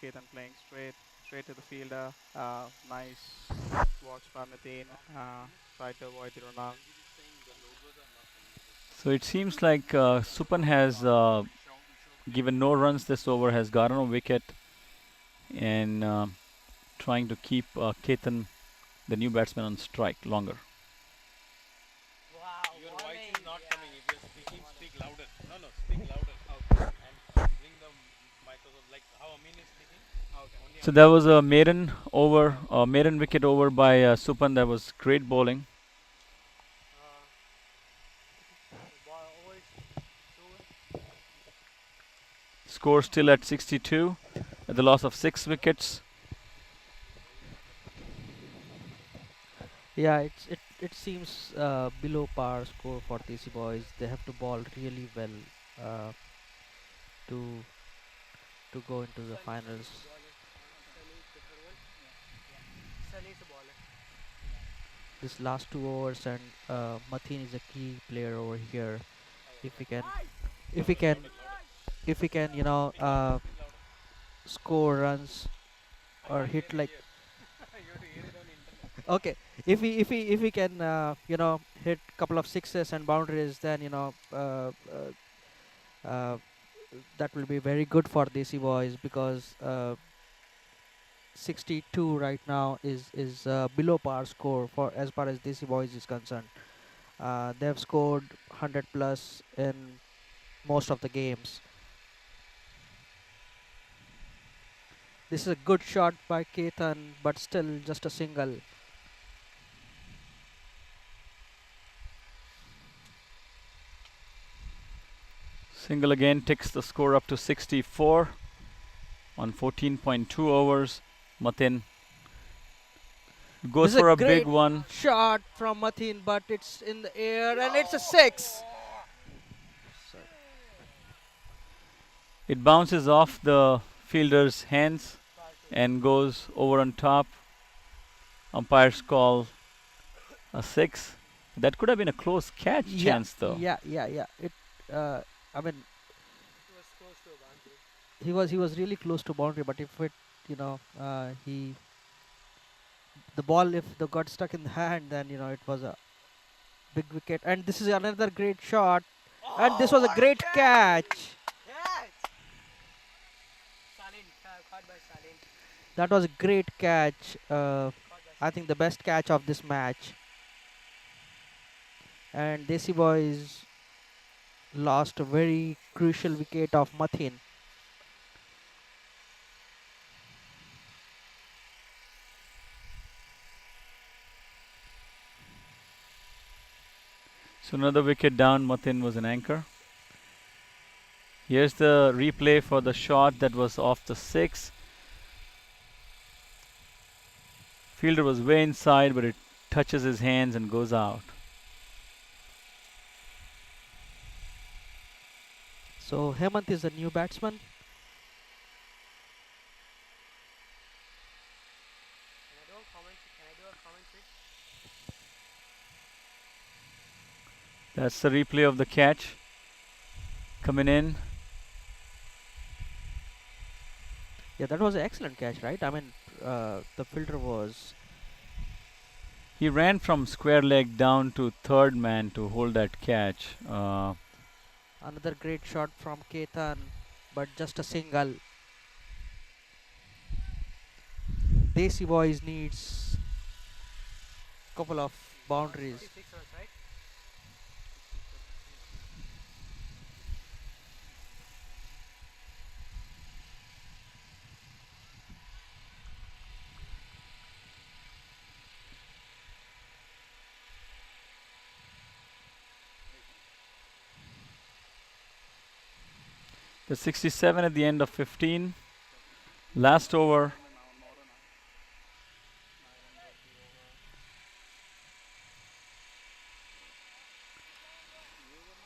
Ketan playing straight to the fielder. Nice watch by Mateen. Tried to avoid the run out. So it seems like Supan has given no runs this over, has gotten a wicket, and trying to keep Ketan, the new batsman, on strike longer. Wow, Your bowling, voice is not yeah. coming. If you're speaking, speak louder. No, speak louder. And bring the microphone like how Amin is speaking. So that was a maiden over, maiden wicket over by Supan. That was great bowling. Over is over. Score still at 62 at the loss of 6 wickets. Yeah, it seems below par score for Desi boys. They have to ball really well uh, to go into the finals. Sunny is the bowler. This last 2 overs, and Mateen is a key player over here. If we can, if we can, if we can, score runs or hit like okay. If we can hit couple of sixes and boundaries, then that will be very good for Desi boys, because 62 right now is below par score for as far as Desi boys is concerned. They have scored 100 plus in most of the games. This is a good shot by Ketan, but still just a single. Single again takes the score up to 64 on 14.2 overs. Matin goes This is for a a big great one. shot from Mateen, but it's in the air and it's a six. Sorry. It bounces off the fielder's hands and goes over on top. Umpires call a 6. That could have been a close catch Yeah, chance though. yeah. I mean, It was close to a boundary. he was really close to boundary, but if it, he the ball, if the got stuck in the hand, then it was a big wicket. And this is another great shot, and this was a great catch. Salin, caught by Salin. That was a great catch. Caught by I think the best catch of this match. And Desi boys lost a very crucial wicket of Matin. So another wicket down. Matin was an anchor. Here's the replay for the shot that was off the 6. Fielder was way inside, but it touches his hands and goes out. So Hemant is a new batsman. Can I do a commentary? That's the replay of the catch. Coming in. Yeah, that was an excellent catch, right? I mean, the fielder was. He ran from square leg down to third man to hold that catch. Another great shot from Ketan, but just a single. Desi boys needs couple of boundaries. 66 runs, right? The 67 at the end of 15. Last over.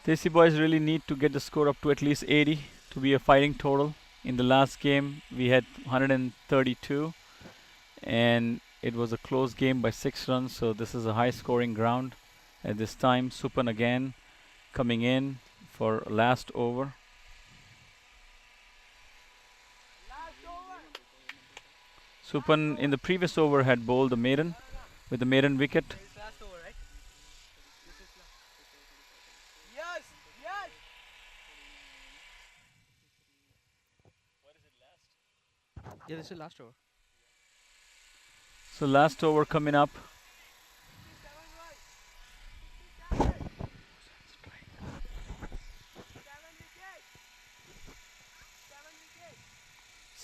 Desi boys really need to get the score up to at least 80 to be a fighting total. In the last game, we had 132, and it was a close game by 6 runs. So this is a high scoring ground. At this time, Supan again coming in for last over. Supan in the previous over had bowled the maiden with the maiden wicket. This is last over, right? This is Yes, yes. Yeah, this is last over. So last over coming up.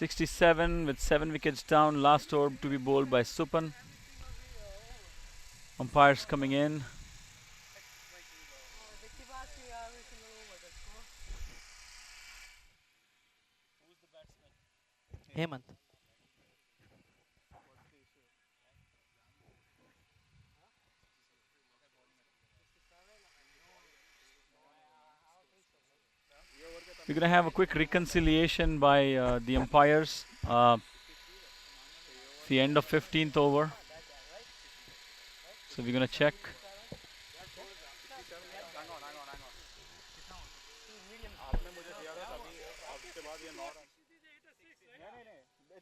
67 with 7 wickets down. Last over to be bowled by Supan. Umpires coming in. Hemant. We're going to have a quick reconciliation by the umpires. The end of 15th over. So we're going to check.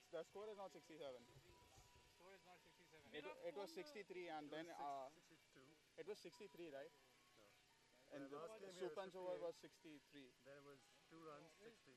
The score is not 67. It was 63 and then it was 63, right? And the Supan's over was 63. There was 2 runs, 60.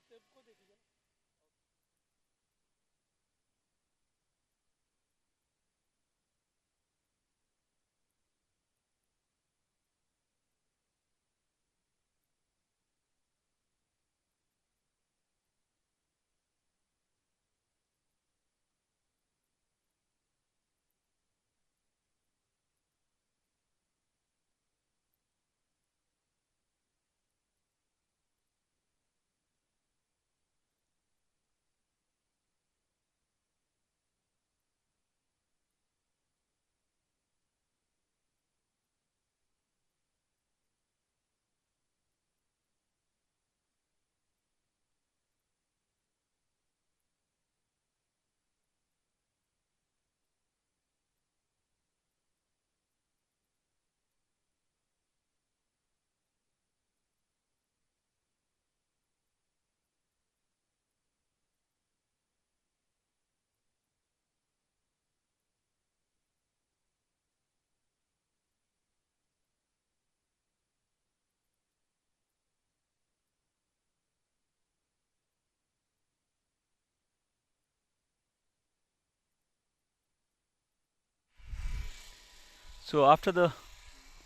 So after the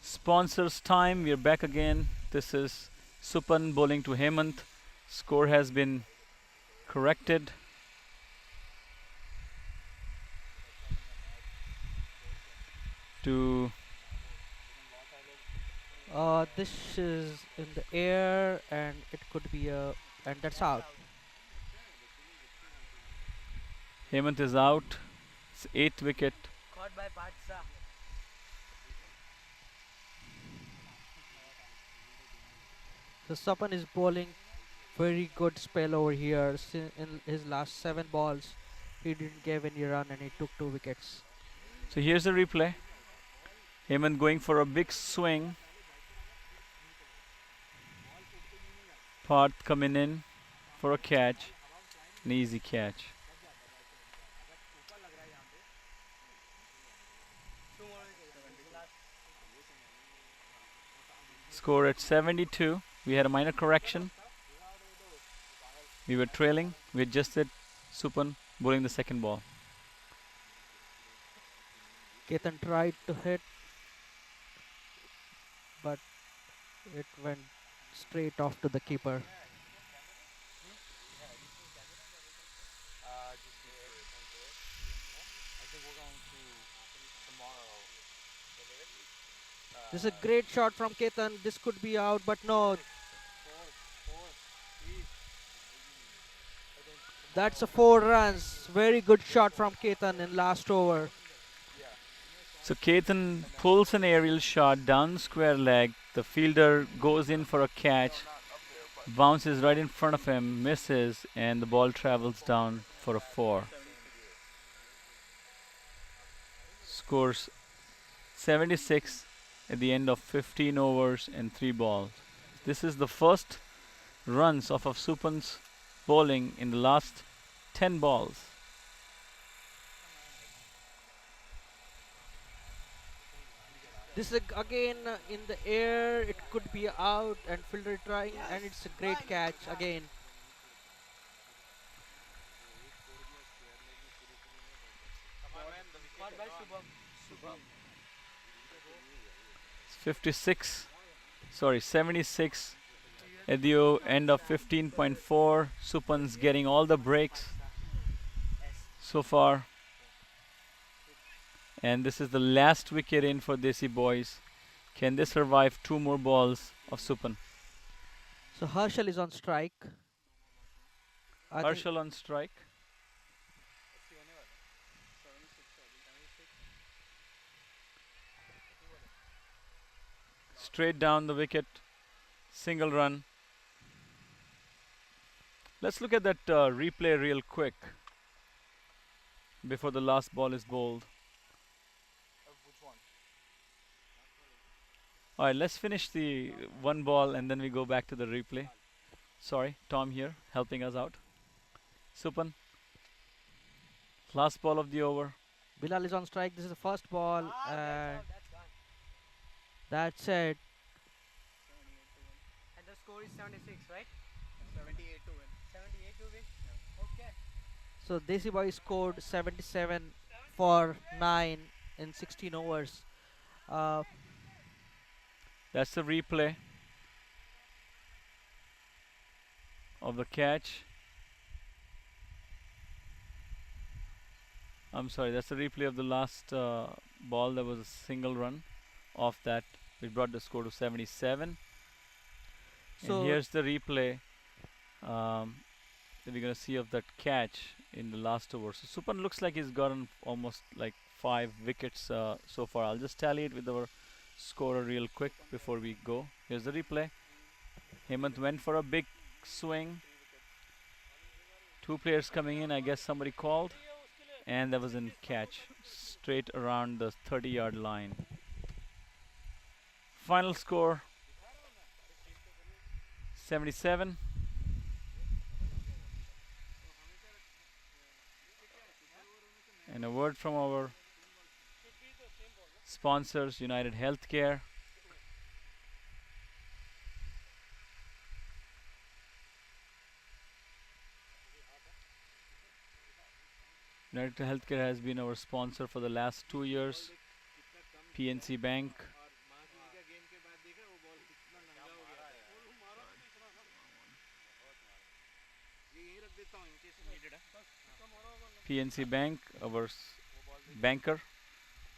sponsors time, we are back again. This is Supan bowling to Hemant. Score has been corrected. To This is in the air and it could be and that's out. Hemant is out. It's 8th wicket. Caught by Patsa. So Sapan is bowling very good spell over here. In his last 7 balls, he didn't give any run and he took 2 wickets. So here's the replay. Hemant going for a big swing. Parth coming in for a catch. An easy catch. Score at 72. We had a minor correction. We were trailing. We adjusted. Supan bowling the second ball. Ketan tried to hit, but it went straight off to the keeper. This is a great shot from Ketan. This could be out, but no. That's a 4 runs. Very good shot from Ketan in last over. So Ketan pulls an aerial shot down square leg. The fielder goes in for a catch, bounces right in front of him, misses, and the ball travels down for a 4. Scores 76 at the end of 15 overs and 3 balls. This is the first runs of Supan's bowling in the last 10 balls. This is again in the air. It could be out and fielder trying, and it's a great catch again. Caught by Subham. 76 at the end of 15.4. Supan's getting all the breaks. so far. And this is the last wicket in for Desi Boys. Can they survive two more balls of Supan? So Harshal is on strike. I think Harshal on strike. Straight down the wicket. Single run. Let's look at that replay real quick before the last ball is bowled. Alright, let's finish the one ball and then we go back to the replay. Sorry, Tom here helping us out. Supan, last ball of the over. Bilal is on strike. This is the first ball, and that's it. And the score is 76, right? 78 to win. 78 to win? Okay. So Desi Boy scored 77 for 9 in 16 overs. Uh, That's the replay of the catch. I'm sorry, that's the replay of the last ball. There was a single run off that, which brought the score to 77. And so here's the replay that we're gonna see of that catch in the last over. So Supan looks like he's gotten almost like 5 wickets so far. I'll just tally it with our scorer real quick before we go. Here's the replay. Hemant went for a big swing. 2 players coming in. I guess somebody called, and that was in catch straight around the 30-yard line. Final score 77. And a word from our sponsors, United Healthcare. United Healthcare has been our sponsor for the last 2 years. PNC Bank. PNC Bank, our banker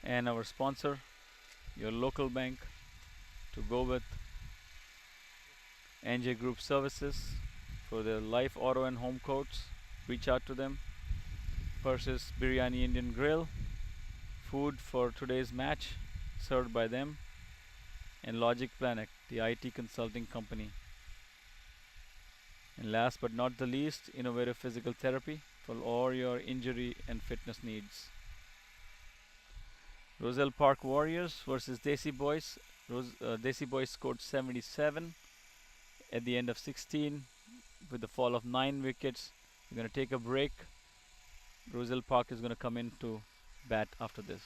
and our sponsor, your local bank to go with. NJ Group Services for their life, auto and home coats. Reach out to them. Versus Biryani Indian Grill, food for today's match served by them. And Logic Planet, the IT consulting company. And last but not the least, innovative physical therapy for all your injury and fitness needs. Roselle Park Warriors versus Desi Boys. Desi Boys scored 77 at the end of 16 with the fall of 9 wickets. We're going to take a break. Roselle Park is going to come in to bat after this.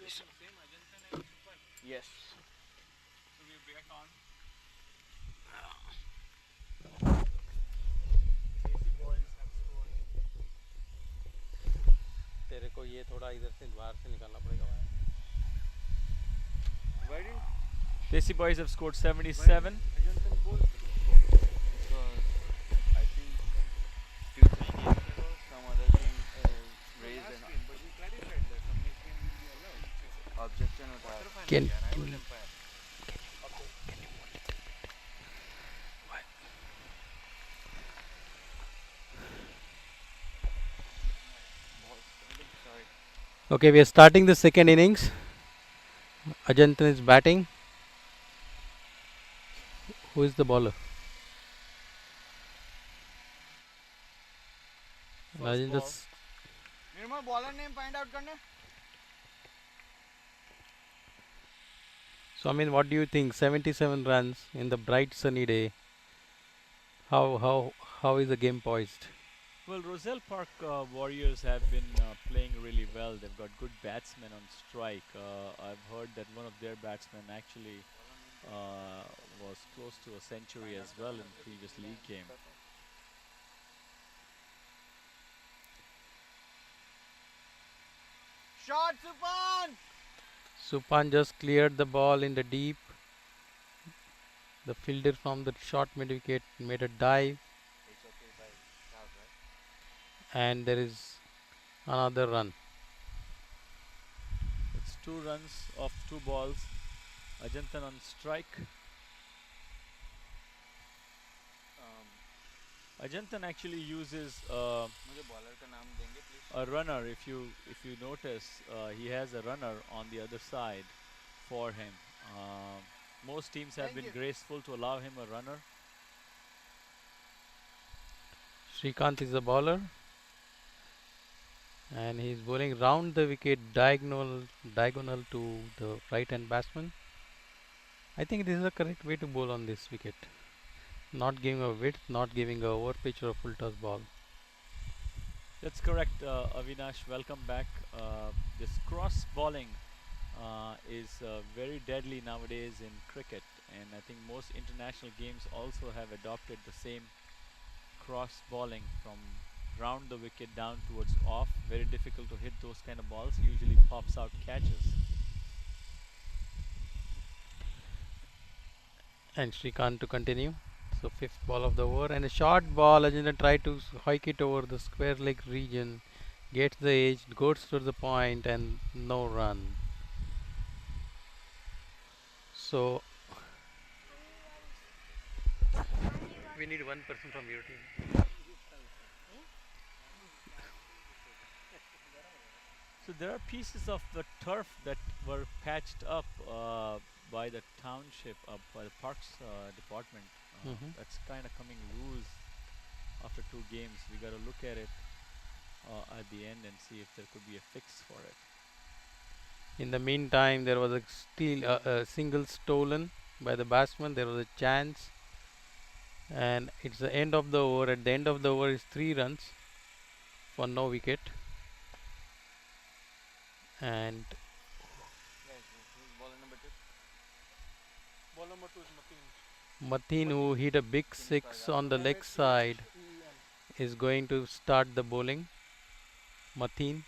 Yes. So we're back on. Desi boys have scored. तेरे को ये थोड़ा इधर से बाहर से निकालना पड़ेगा. Why didn't Desi Boys have scored 77. Ajantan bowl? Because I think 2-3 games ago some other team raised an But we clarified that from next game will be allowed. objection with our Can I was umpire. sorry. Okay, we are starting the second innings. Ajantan is batting. Who is the bowler? First ball. Nirmal, bowler name find out karne? So I mean, what do you think? 77 runs in the bright sunny day. How is the game poised? Well, Roselle Park Warriors have been playing really well. They've got good batsmen on strike. I've heard that one of their batsmen actually was close to a century as well in the previous league game. Shot Supan! Supan just cleared the ball in the deep. The fielder from the short mid wicket made a dive, It's okay if I shout, right? and there is another run. It's 2 runs off 2 balls. Ajantan on strike. Ajantan actually uses मुझे bowler का नाम देंगे please? a runner. If you notice, he has a runner on the other side for him. Most teams have been graceful to allow him a runner. Shrikant is the bowler, and he is bowling round the wicket diagonal to the right hand batsman. I think this is the correct way to bowl on this wicket. Not giving a width, not giving a over pitch or a full toss ball. That's correct, Avinash. Welcome back. This cross bowling is very deadly nowadays in cricket, and I think most international games also have adopted the same cross bowling from round the wicket down towards off. Very difficult to hit those kind of balls. Usually pops out catches. And Shrikant to continue. So fifth ball of the over, and a short ball. Ajinda tried to hike it over the square leg region, gets the edge, goes to the point, and no run. So we need one person from your team. So there are pieces of the turf that were patched up by the township, by the parks department. That's kind of coming loose after 2 games. We got to look at it at the end and see if there could be a fix for it. In the meantime, there was a single stolen by the batsman. There was a chance, and it's the end of the over. At the end of the over is 3 runs for no wicket. And Who's bowler number 2? Ball number 2 is Mateen. Mateen, who hit a big 6 on the leg side, is going to start the bowling. Mateen.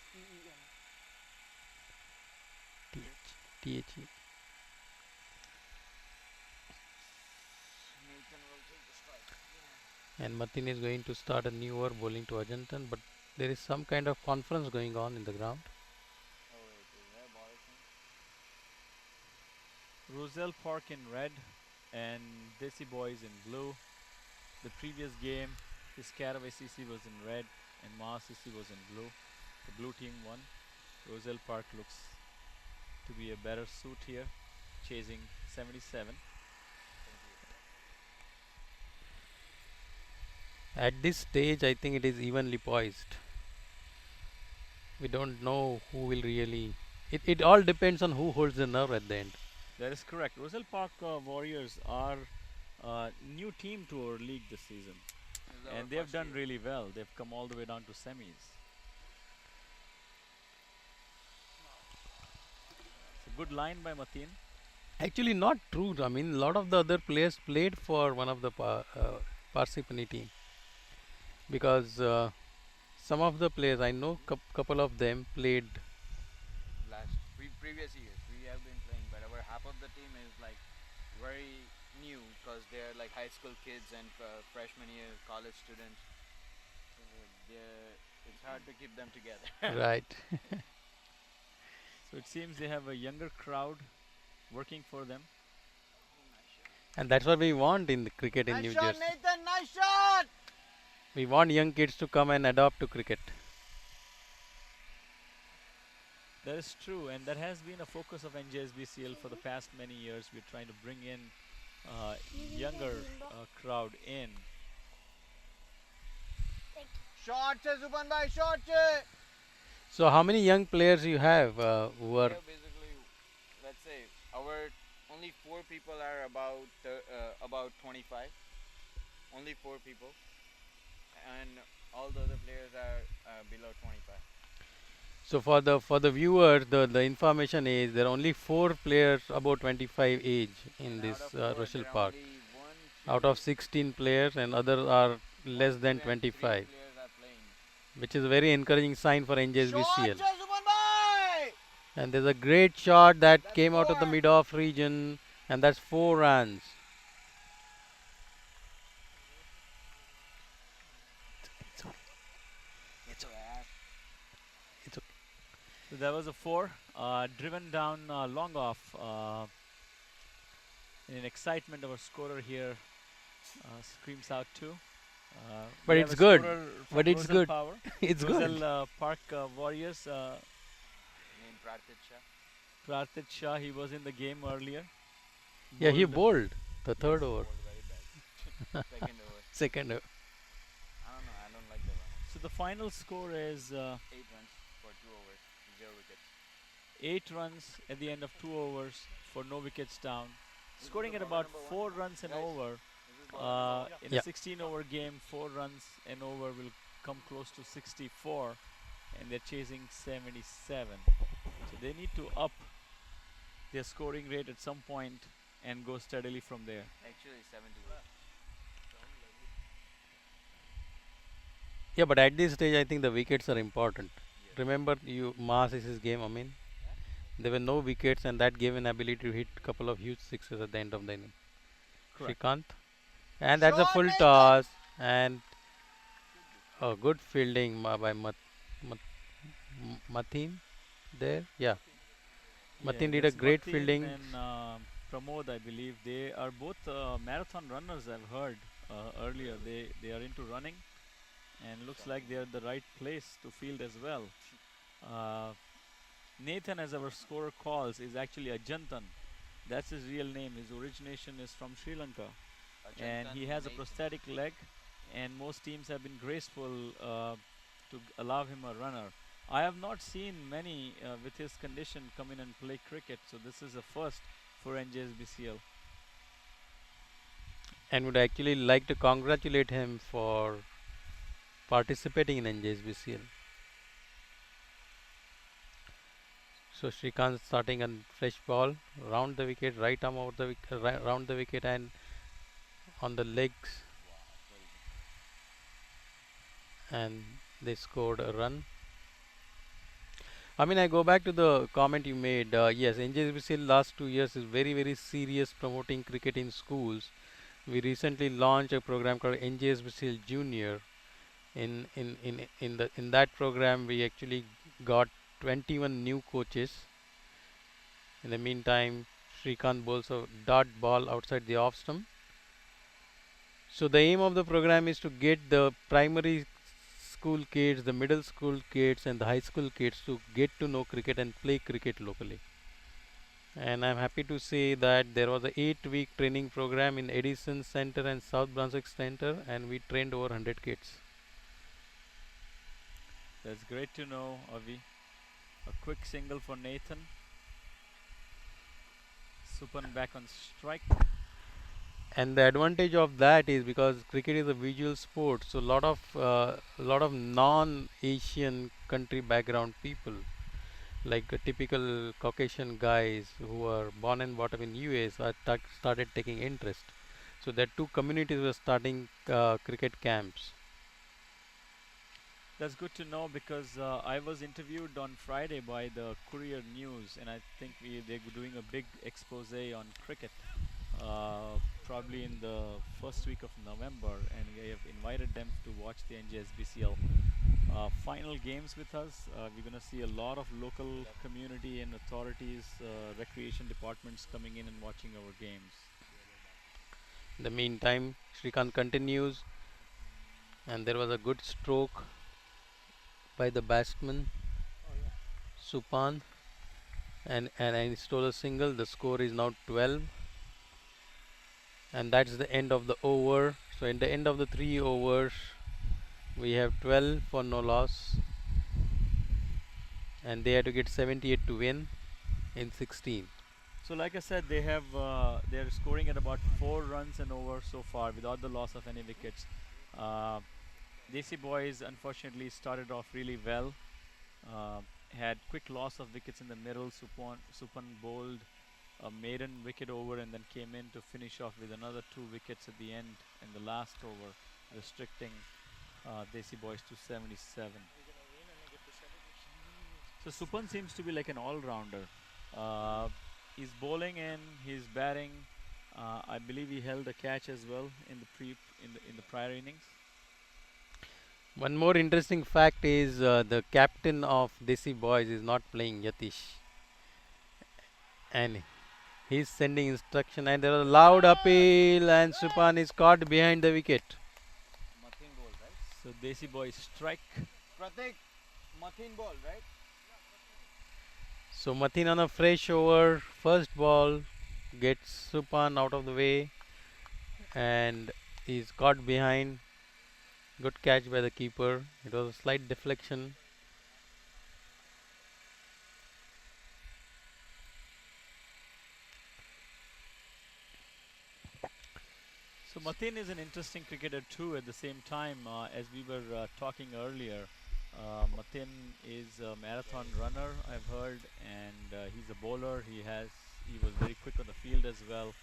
THE. And Mateen is going to start a new over bowling to Ajantan, but there is some kind of conference going on in the ground. Oh wait, is there bowler change? Roselle Park in red and Desi Boys in blue. The previous game, Piscataway CC was in red and Ma CC was in blue. The blue team won. Roselle Park looks to be a better suit here, chasing 77. At this stage, I think it is evenly poised. We don't know who will really. It all depends on who holds the nerve at the end. That is correct. Roselle Park Warriors are a new team to our league this season, and they have done really well. They've come all the way down to semis. good line by Mateen. Actually, not true. I mean, a lot of the other players played for one of the Parsippany team because some of the players I know, couple of them played. Previous years we have been playing, but our half of the team is like very new because they're like high school kids and freshman year college students. So it's hard to keep them together. Right. So it seems they have a younger crowd working for them. And that's what we want in the cricket in Nice New shot, Jersey. Nathan! Nice shot! We want young kids to come and adopt to cricket. That is true, and that has been a focus of NJSBCL for the past many years. We're trying to bring in younger crowd in. Shot se Zuban bhai, shot se! So, how many young players you have who We are? have basically, let's say, our only 4 people are about 25. Only 4 people, and all the other players are below 25. So for the viewers, the information is there are only 4 players about 25 age in And this out of 4, Roselle there are Park. only 1, 2, Out of 16 players, and others are less 1, 2 than and 3 25, players are playing. which is a very encouraging sign for Shot NJSBCL. se Zuban bhai! And there's a great shot that That's came out of the 4. mid-off region, and that's 4 runs. It's okay. It's okay. It's okay. So that was a 4, driven down long off. In excitement, our scorer here screams out 2. But we it's have a good. scorer from But it's Roselle good. Power. It's good. Roselle Park Warriors. Named Pratik Shah. Pratik Shah, he was in the game earlier. Yeah, he Bowled bowled the third over, Bowled very bad. Second over. second over. I don't know. I don't like the run. So the final score is 8 runs for 2 overs, 0 wickets. 8 runs at the end of 2 overs for no wickets down. This is Scoring the at ball about number 4 1. runs an Guys, over. This is ball number 1. In Yeah. a 16-over game, 4 runs an over will come close to 64, and they're chasing 77. So they need to up their scoring rate at some point and go steadily from there. Actually 78. Yeah, but at this stage, I think the wickets are important. Yes. Remember, Mass is his game. I mean, there were no wickets, and that gave an ability to hit a couple of huge sixes at the end of the inning. Correct. Shrikant, and that's a Shot, full Nathan! toss, and a good fielding by Mateen there. Yeah, Mateen did a that's great Mateen fielding. and Pramod, I believe. They are both marathon runners, I've heard earlier. They are into running, and looks like they are at the right place to field as well. Nathan, as our scorer calls, is actually Ajantan. That's his real name. His origination is from Sri Lanka, and he has a prosthetic leg, and most teams have been graceful to allow him a runner. I have not seen many with his condition come in and play cricket, so this is a first for NJSBCL. And would actually like to congratulate him for participating in NJSBCL. So Shrikant starting a fresh ball, round the wicket, right arm over the wicket, round the wicket, and on the legs, and they scored a run. I mean, I go back to the comment you made. Yes, NJSBCL last 2 years is very serious promoting cricket in schools. We recently launched a program called NJSBCL Junior. In that program, we actually got 21 new coaches. In the meantime, Shrikant bowls a dot ball outside the off stump. So the aim of the program is to get the primary school kids, the middle school kids, and the high school kids to get to know cricket and play cricket locally. And I'm happy to say that there was a 8-week training program in Edison Center and South Brunswick Center, and we trained over 100 kids. That's great to know, Avi. A quick single for Nathan. Supan back on strike. And the advantage of that is because cricket is a visual sport, so lot of non-Asian country background people like typical Caucasian guys who are born and brought up in US are started taking interest. So that two communities were starting cricket camps. That's good to know because I was interviewed on Friday by the Courier News, and I think they're doing a big expose on cricket, probably in the first week of November, and we have invited them to watch the NJSBCL final games with us. We're gonna see a lot of local community and authorities, recreation departments coming in and watching our games. In the meantime, Shrikant continues, and there was a good stroke by the batsman Supan, and I stole a single. The score is now 12, and that's the end of the over. So in the end of the 3 overs, we have 12 for no loss, and they had to get 78 to win in 16. So, like I said, they're scoring at about 4 runs and over so far without the loss of any wickets. Uh, Desi Boys unfortunately started off really well. Uh, had quick loss of wickets in the middle. Supan bowled a maiden wicket over and then came in to finish off with another 2 wickets at the end in the last over, restricting Desi Boys to 77. So Supan seems to be like an all-rounder. Uh, he's bowling and he's batting. I believe he held a catch as well in the prior innings. One more interesting fact is the captain of Desi Boys is not playing, Yatish, and he's sending instruction, and there was a loud appeal, and Supan is caught behind the wicket. Mathin ball, right? So Desi Boys strike. Pratik, Mathin ball, right? So Mathin on a fresh over, first ball, gets Supan out of the way, and he's caught behind. Good catch by the keeper. It was a slight deflection. So Matin is an interesting cricketer too. At the same time, as we were talking earlier, Matin is a marathon runner, I've heard, and he's a bowler. He was very quick on the field as well,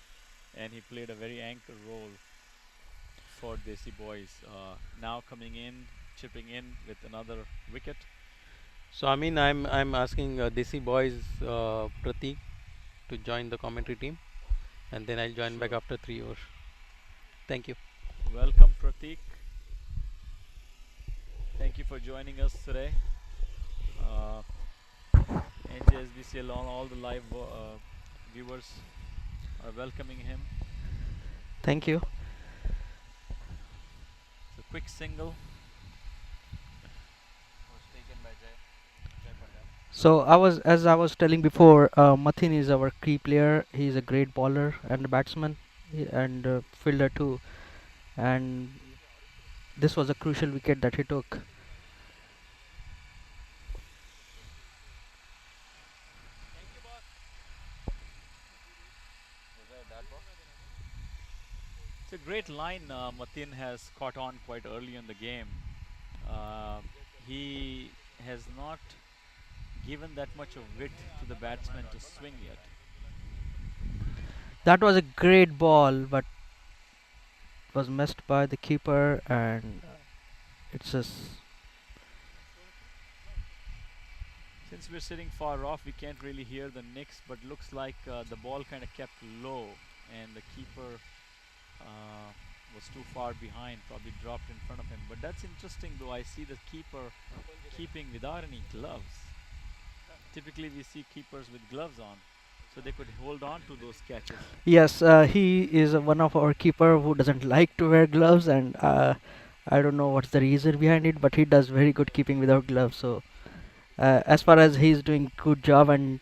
and he played a very anchor role for Desi Boys. Now coming in, chipping in with another wicket. So I mean, I'm asking Desi Boys Pratik to join the commentary team, and then I'll join back Sure. after 3 hours. Thank you. Welcome, Pratik. Thank you for joining us today. Uh, NJSBCL on all the live viewers are welcoming him. Thank you. It's a quick single. Was taken by Jai Patel. So as I was telling before, Mathin is our key player. He's a great bowler and a batsman, and fielder too. And this was a crucial wicket that he took. Was that that ball? It's a great line Matin has caught on quite early in the game. Uh, he has not given that much of width to the batsman to swing yet. That was a great ball, but was missed by the keeper, and it's just Since we're sitting far off, we can't really hear the nicks, but looks like the ball kind of kept low, and the keeper uh, was too far behind, probably dropped in front of him. But that's interesting, though. I see the keeper keeping without any gloves. Typically, we see keepers with gloves on, so they could hold on to those catches. yes. He is one of our keeper who doesn't like to wear gloves, and I don't know what's the reason behind it, but he does very good keeping without gloves. So as far as he's doing good job and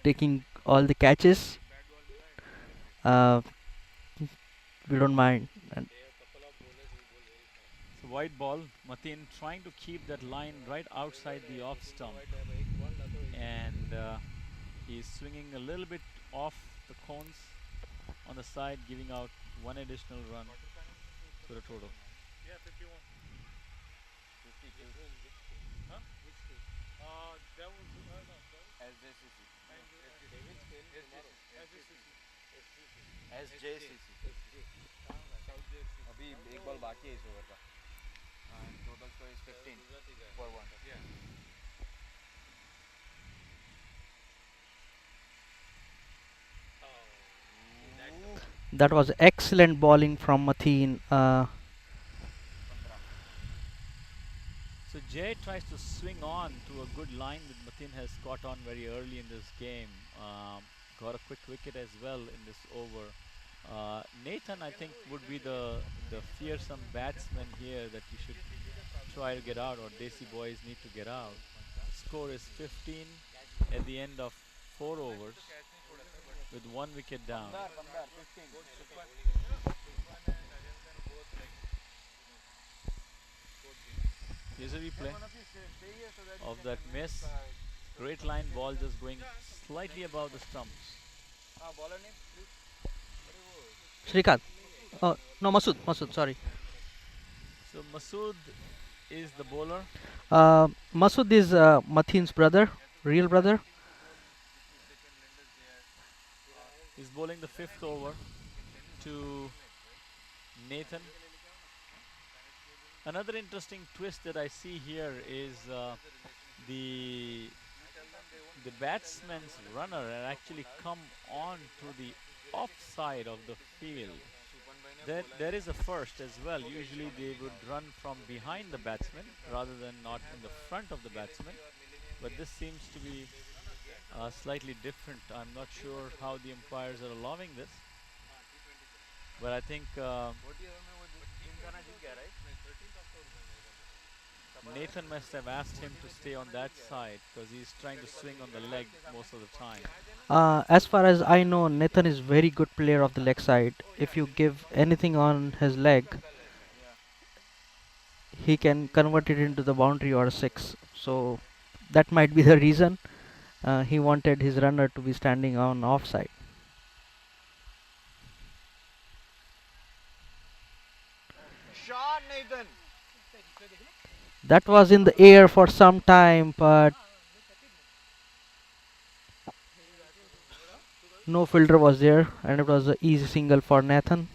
taking all the catches, uh, we don't mind. And So wide ball, Matin trying to keep that line right outside the off stump, and he's swinging a little bit off the cones on the side, giving out one additional run to the total. 52. Huh? Which two? That was no. SJCC. Kevin Spain tomorrow. SJCC. South Jersey. अभी एक ball बाकी है इस over का and total score is 15 for 1. Oh, see that's the point. That was excellent bowling from Mateen. 15. So Jay tries to swing on to a good line that Matin has caught on very early in this game. Got a quick wicket as well in this over. Nathan, I think, would be the fearsome batsman here that you should try to get out, or Desi boys need to get out. Score is 15 at the end of 4 overs with 1 wicket down. 15. Here's a replay of that miss. Great line ball just going slightly above the stumps. Bowler name, please. Shrikant. Oh, no, Masood, sorry. So Masood is the bowler. Masood is Mateen's brother, real brother. He's bowling the 5th over to Nathan. Another interesting twist that I see here is the batsman's runner had actually come on to the offside of the field. There is a first as well. Usually they would run from behind the batsman rather than not in the front of the batsman. But this seems to be slightly different. I'm not sure how the umpires are allowing this. But I think Nathan must have asked him to stay on that side because he's trying to swing on the leg most of the time. As far as I know, Nathan is very good player of the leg side. If you give anything on his leg, he can convert it into the boundary or a six. So that might be the reason he wanted his runner to be standing on offside. Shot, Nathan. That was in the air for some time, but no fielder was there, and it was an easy single for Nathan.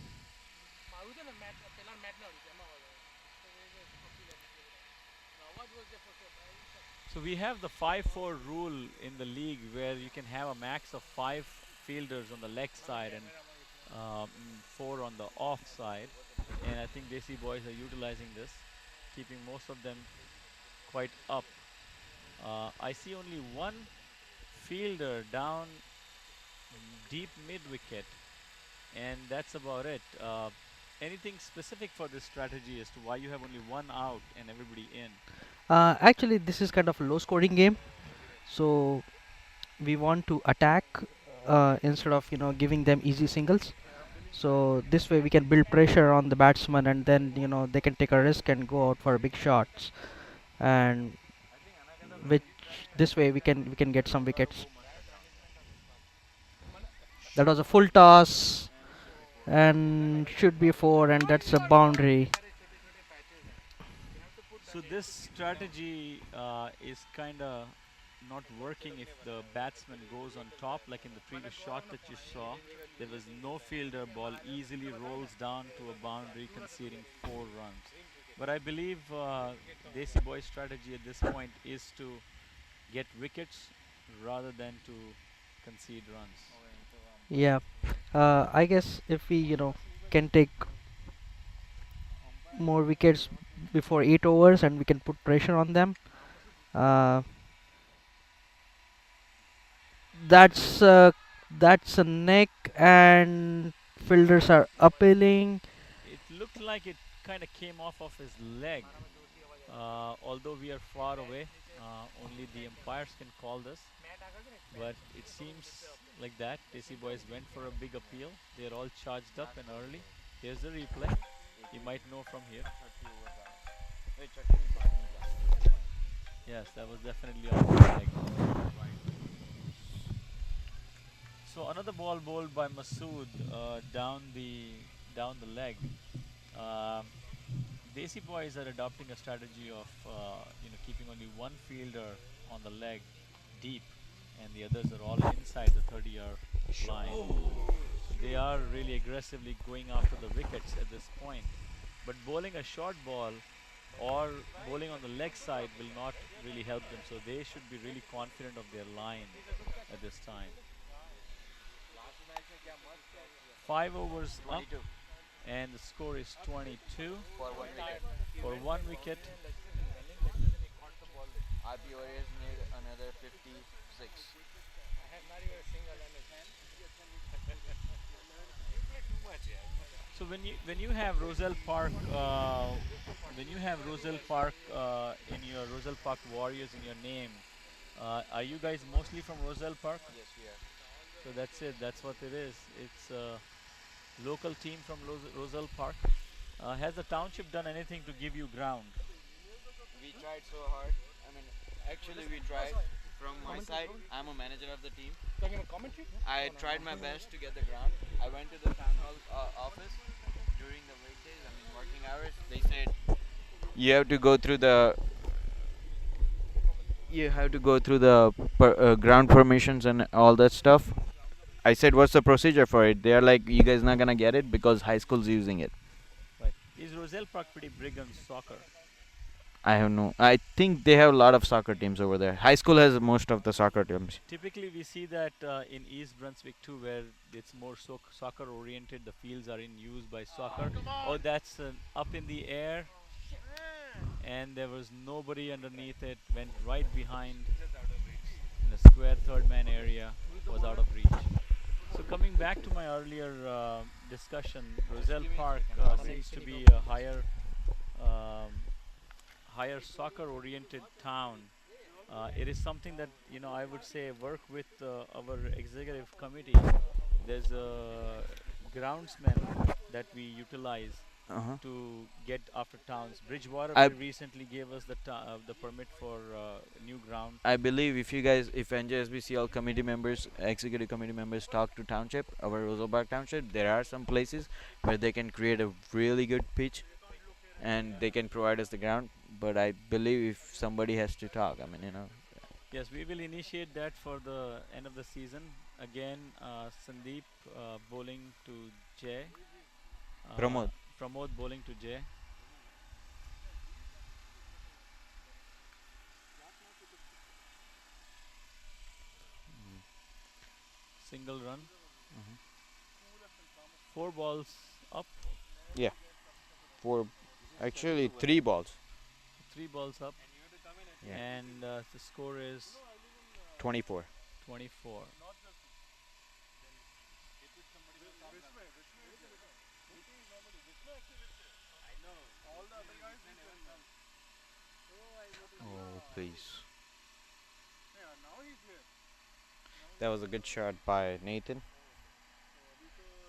So we have the 5-4 rule in the league where you can have a max of 5 fielders on the leg side and 4 on the off side. And I think Desi boys are utilizing this, keeping most of them quite up. I see only one fielder down deep mid wicket, and that's about it. Anything specific for this strategy as to why you have only one out and everybody in? Actually, this is kind of a low scoring game, so we want to attack instead of giving them easy singles. So this way we can build pressure on the batsman, and then they can take a risk and go out for big shots, and which this way we can get some wickets. That was a full toss and should be four, and that's a boundary. So this strategy is kind of not working if the batsman goes on top, like in the previous shot that you saw. There was no fielder, ball easily rolls down to a boundary, conceding 4 runs. But I believe Desi Boy's strategy at this point is to get wickets rather than to concede runs. Yeah, I guess if we can take more wickets before 8 overs, and we can put pressure on them. Uh, that's that's a neck, and fielders are appealing. It looked like it kind of came off of his leg. Although we are far away, only the umpires can call this. But it seems like that. Desi Boys went for a big appeal. They're all charged up and early. Here's the replay. You might know from here. Yes, that was definitely on the leg. So another ball bowled by Masood down the leg. Um, Desi Boys are adopting a strategy of keeping only one fielder on the leg deep, and the others are all inside the 30-yard line. So they are really aggressively going after the wickets at this point. But bowling a short ball or bowling on the leg side will not really help them. So they should be really confident of their line at this time. 5 overs up, 22 and the score is 22 for 1 wicket. for 1 wicket. RP Warriors need another 56. So when you have Roselle Park, in your Roselle Park Warriors in your name, are you guys mostly from Roselle Park? Yes, we are. So that's it. That's what it is. It's a local team from Roselle Park. Has the township done anything to give you ground? We tried so hard. I mean, actually, we tried. From my side, I'm a manager of the team. I tried my best to get the ground. I went to the town hall office during the weekdays, I mean working hours. They said you have to go through the ground permissions and all that stuff. I said, what's the procedure for it? They're like, you guys not gonna get it because high school's using it. Right. Is Roselle Park pretty big on soccer? I have no. I think they have a lot of soccer teams over there. High school has most of the soccer teams. Typically, we see that in East Brunswick too, where it's more soccer oriented. The fields are in use by soccer. Oh, that's up in the air, and there was nobody underneath it. Went right behind in the square third man area. Was out of reach. So coming back to my earlier discussion, Roselle Park seems to be a um, higher soccer oriented town. It is something that I would say work with our executive committee. There's a groundsman that we utilize Uh-huh. to get after towns. Bridgewater I very recently gave us the permit for new ground. I believe if NJSBCL committee members, executive committee members talk to township, our Roselle Park township, there are some places where they can create a really good pitch and they can provide us the ground. But I believe if somebody has to talk, I mean, Yes, we will initiate that for the end of the season. Again, Sandeep bowling to Jay. Pramod. Pramod bowling to Jay. Single run. Mhm. 4 balls up. Yeah, four, actually 3 balls. 3 balls up. Yeah, And the score is 24. 24. Oh, please. That was a good shot by Nathan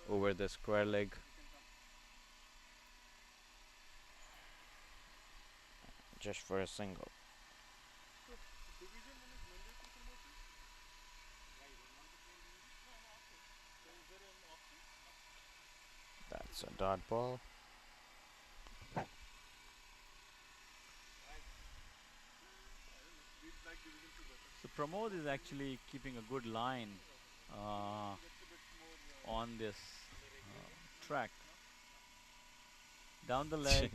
over the square leg. Just for a single. That's a dot ball. So Pramod is actually keeping a good line uh, on this track. Down the leg.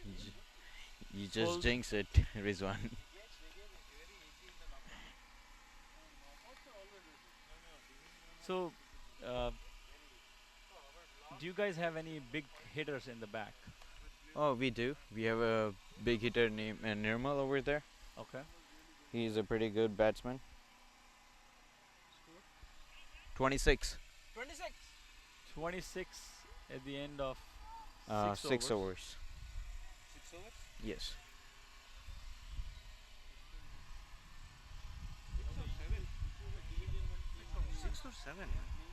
You you just Full. jinx it, Rizwan. So, uh, do you guys have any big hitters in the back? Oh, we do. We have a big hitter named Nirmal over there. Okay. He's a pretty good batsman. 26. 26 at the end of 6 overs. overs. Yes.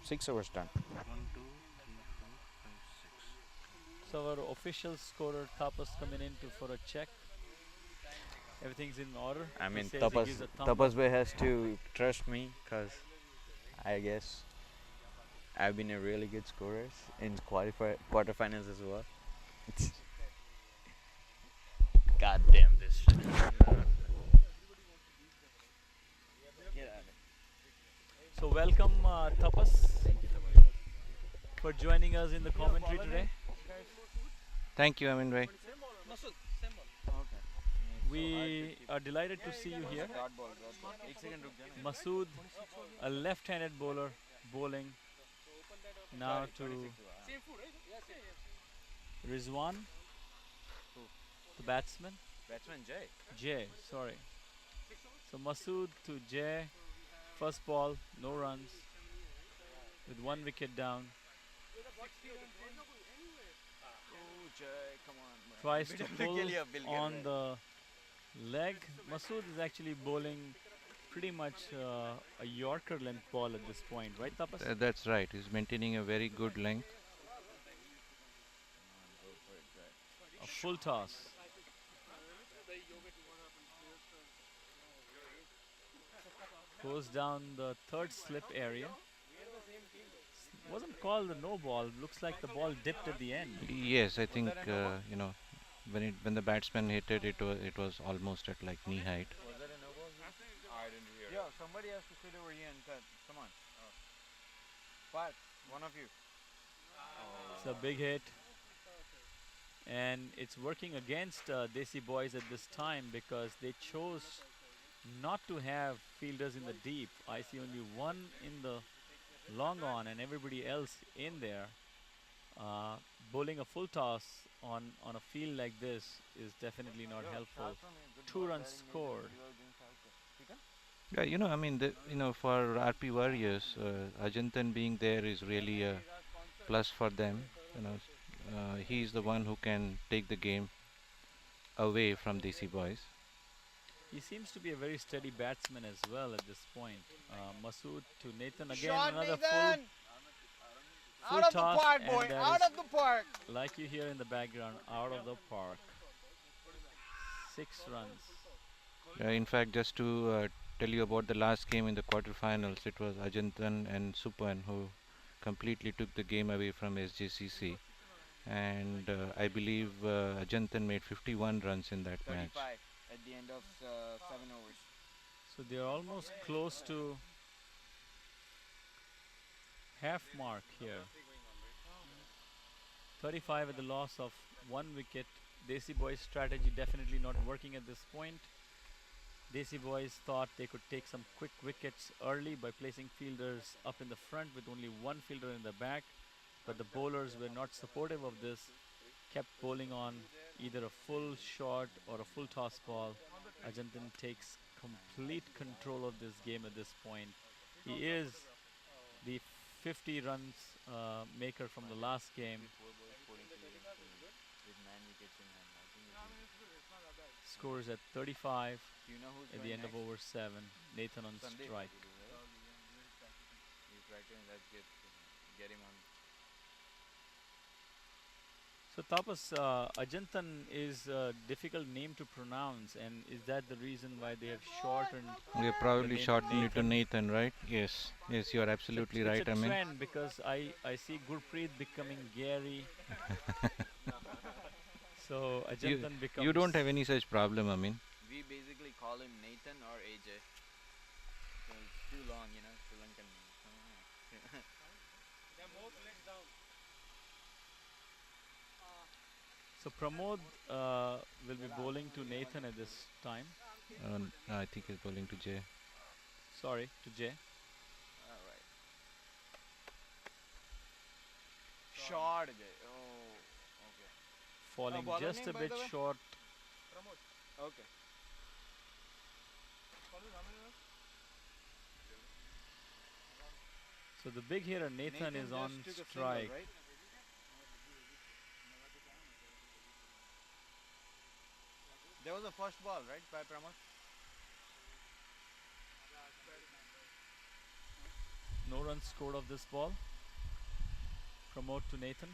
6 overs done. So our official scorer Tapas coming in for a check. Everything's in order. I He mean, says he gives a thumb up. Tapas Bhai has to trust me because I guess I've been a really good scorer in quarterfinals as well. God damn this. Get out of it. welcome Tapas for joining us in the commentary today. Thank you, Amin Bhai. Okay. We are delighted to see you here. Dot ball, dot ball. एक second रुक जाना. Masood, a left-handed bowler, bowling now to 26 हुआ. Rizwan, Who? the batsman. Batsman Jay. Jay, sorry. So Masood to Jay, first ball, no runs, with 1 wicket down. Oh Jay, come on. Man. Tries to pull के लिए अब bill गिर on रहे हैं. the leg. Masood is actually bowling pretty much a Yorker length ball at this point, right, Tapas? That's right. He's maintaining a very good length. Come on, go for it, Jay. A full toss. Goes down the third slip area. Wasn't called the no ball. Looks like the ball dipped at the end. Yes, I think when the batsman hit it, it was almost at like knee height. Was that a no ball? I didn't hear. Yo, somebody has to sit over here and cut. Come on. But one of you. It's a big hit. And it's working against Desi Boyz at this time because they chose not to have fielders in the deep. I see only one in the long on and everybody else in there. Bowling a full toss on a field like this is definitely not helpful. 2 runs scored. Yeah, I mean, for RP Warriors, Ajantan being there is really a plus for them. He's the one who can take the game away from Desi Boyz. He seems to be a very steady batsman as well at this point. Masood to Nathan again, another full Out of toss, the park, and boy. that Out is, of the park. like you hear in the background, out of the park. 6 runs. In fact, just to tell you about the last game in the quarterfinals, it was Ajantan and Supan who completely took the game away from SJCC. And I believe Ajantan made 51 runs in that 35 match. at the end of 7 overs. So they are almost close to half mark here. 35 at the loss of 1 wicket. Desi Boyz strategy definitely not working at this point. Desi Boyz thought they could take some quick wickets early by placing fielders up in the front with only 1 fielder in the back, but the bowlers were not supportive of this, kept bowling on either a full shot or a full toss ball. Ajantan takes complete control of this game at this point. He is the 50 runs maker from the last game. With 9 wickets in hand. I think Scores at 35 do you know who's at the going end of next? over 7. Nathan on Sandeep, strike. He's practicing. That's good. Get him on. So Tapas, Ajantan is a difficult name to pronounce, and is that the reason why they have shortened? They probably name shortened it to Nathan? Nathan, right? Yes, you are absolutely right. It's a I mean, trend because I see Gurpreet becoming Gary. So Ajantan becomes. you don't have any such problem. I mean, We basically call him Nathan or AJ. So it's too long, Sri Lankan. So Pramod will be bowling to Nathan at this time. I think he's bowling to Jay. Sorry, to Jay. Alright. Short Jay. Oh, okay. Falling bowler just name, a by bit the way? short. Okay. So the big hitter Nathan is on just took a strike. single, right? There was a first ball, right, by Pramod? No runs scored off this ball. Promote to Nathan.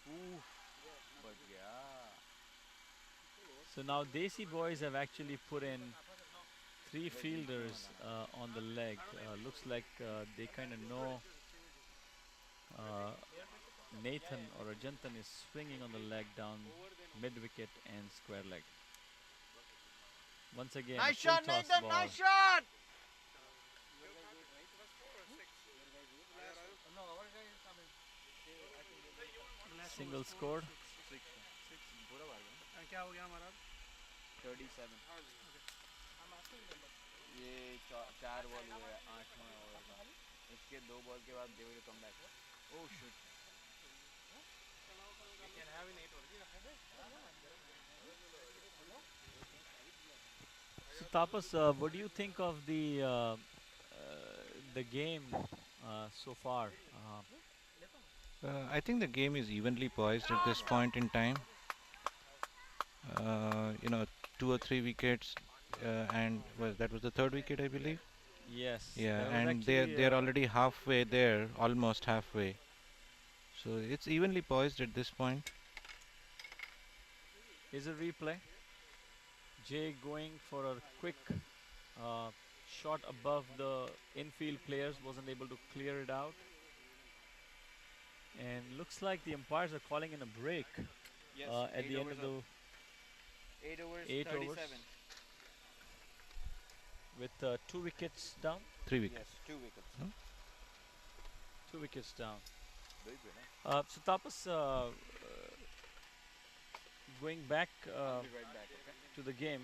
Oof. But yeah. So now Desi Boyz have actually put in 3 fielders on the leg. Looks like they kind of know Nathan or Ajantan is swinging on the leg down mid wicket and square leg. Once again, a Nice full shot, toss Nathan. ball. Nice shot. Single scored. क्या हो गया हमारा 37. ये चार ball हुए 8वां over का. इसके 2 ball के बाद they will come back. Oh shit. So Tapas, what do you think of the game so far? I think the game is evenly poised at this point in time. You know, 2 or 3 wickets, and that was the third wicket, I believe. Yes, Yeah, that was and actually they're already halfway there, almost halfway. So it's evenly poised at this point. is a replay. Jay going for a quick shot above the infield players, wasn't able to clear it out. And looks like the umpires are calling in a break Yes, at the end of the 8 overs, 8 overs 37. with 2 wickets down. 3 wickets. Yes, 2 wickets. 2 wickets down. Very good, So Tapas, going back I'll be right back, okay? to the game,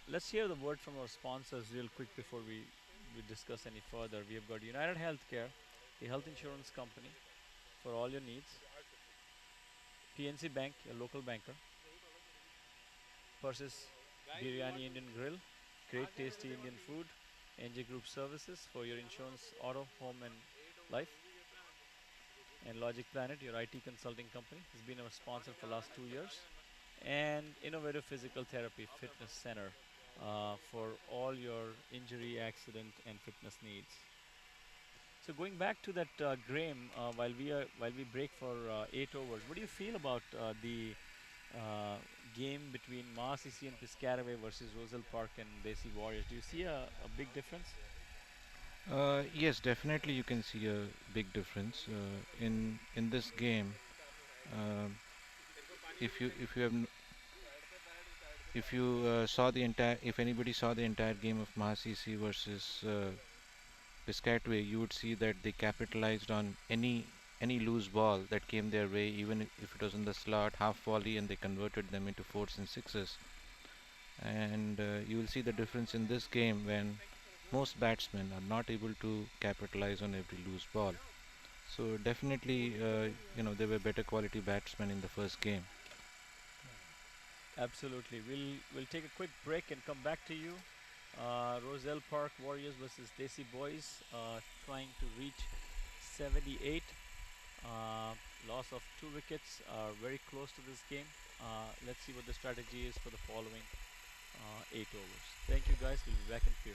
let's hear the word from our sponsors real quick before we discuss any further. We have got United Healthcare, the health insurance company for all your needs. PNC Bank, your local banker. Persis Biryani Indian Grill, great tasty Indian food. NJ Group Services for your insurance, auto, home and life. And Logic Planet, your IT consulting company, has been our sponsor for the last 2 years. And Innovative Physical Therapy Fitness Center for all your injury, accident and fitness needs. So going back to that Graham, while we break for 8 overs, what do you feel about the game between Maasisi and Piscataway versus Roselle Park and Desi Warriors? Do you see a big difference? Yes, definitely you can see a big difference in this game. Uh, if you saw the entire if anybody saw the entire game of Mahasisi versus Piscataway, you would see that they capitalized on any loose ball that came their way, even if it was in the slot, half volley, and they converted them into fours and sixes. And you will see the difference in this game when most batsmen are not able to capitalize on every loose ball. So definitely, there were better quality batsmen in the first game. Absolutely. We'll take a quick break and come back to you. Roselle Park Warriors versus Desi Boys, trying to reach 78. Loss of 2 wickets, are very close to this game. Let's see what the strategy is for the following 8 overs. Thank you guys. We'll be back in few.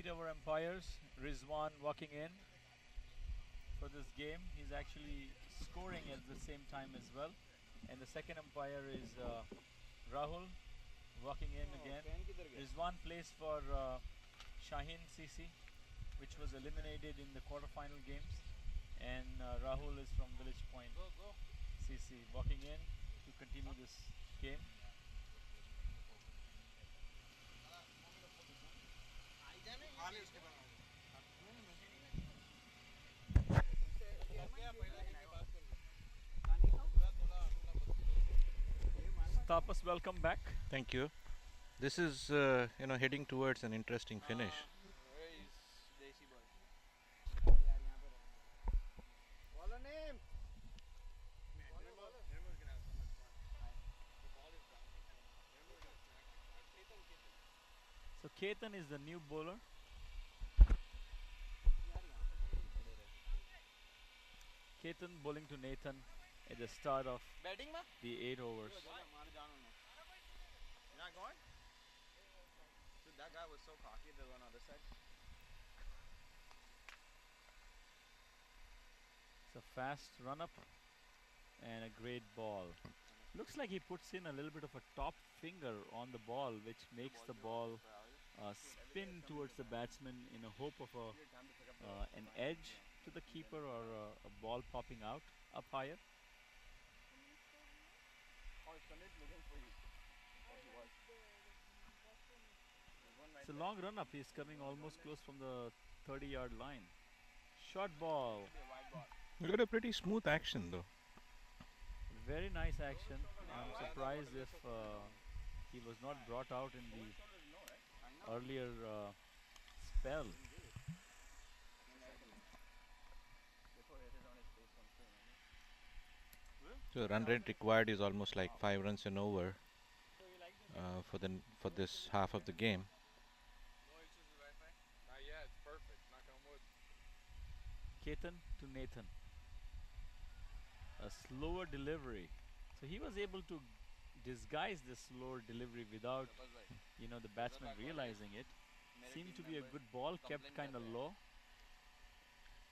meet our umpires. Rizwan walking in for this game. He's actually scoring at the same time as well. And the second umpire is Rahul walking in again. Rizwan plays for Shaheen CC, which was eliminated in the quarterfinal games. And Rahul is from Village Point CC walking in to continue this game. Tapas, welcome back. Thank you. This is, heading towards an interesting finish. Where is Desi boys? Baller name. So Ketan is the new bowler. Ketan bowling to Nathan at the start of the 8 overs. You're not going? Dude, that guy was so cocky, the one on the other side. It's a fast run up and a great ball. Looks like he puts in a little bit of a top finger on the ball, which makes the ball spin towards the batsman in a hope of an edge to the keeper or a ball popping out up higher. It's a long run up. He's coming almost close from the 30-yard line. Short ball. You got a pretty smooth action though. Very nice action. I'm surprised if he was not brought out in the earlier spell. So run rate required is almost like 5 runs and over for this half of the game. Ketan to Nathan. A slower delivery. So he was able to disguise this slower delivery without, the batsman realizing it. Seemed to be a good ball, kept kind of low.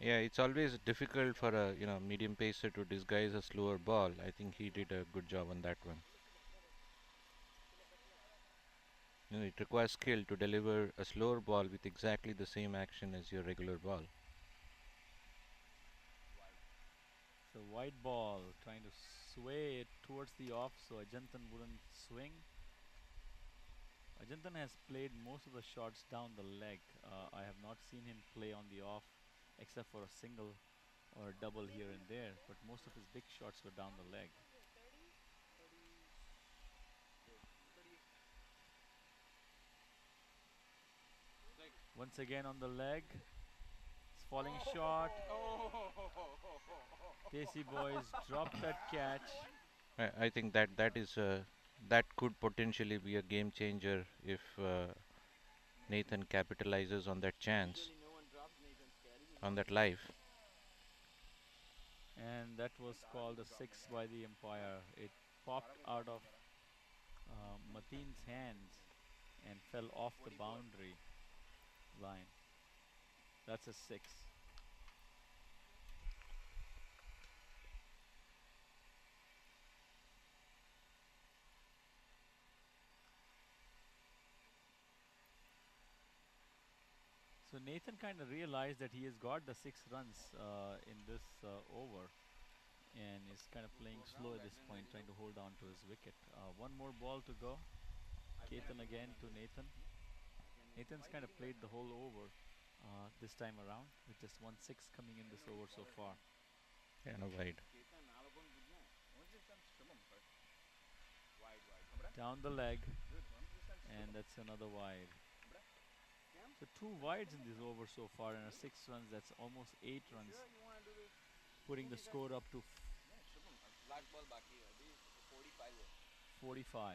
Yeah, it's always difficult for a medium pacer to disguise a slower ball. I think he did a good job on that one. It requires skill to deliver a slower ball with exactly the same action as your regular ball. So white ball, trying to sway it towards the off so Ajantan wouldn't swing. Ajantan has played most of the shots down the leg. I have not seen him play on the off except for a single or a double here and there, but most of his big shots were down the leg. Once again on the leg. It's falling short. Desi Boyz dropped that catch. I think that could potentially be a game changer if Nathan capitalizes on that chance, on that life. And that was called a 6 by the umpire. It popped out of Mateen's hands and fell off the boundary line. That's a 6. So Nathan kind of realized that he has got the 6 runs in this over and is kind of playing slow at this point, trying to hold on to his wicket. One more ball to go. Ketan again to Nathan. Nathan's kind of played the whole over this time around with just 1-6 coming in this over so far. Yeah, no wide. Down the leg, and that's another wide. So 2 wides in this over so far and a 6 runs. That's almost 8 runs, putting the score up to 45.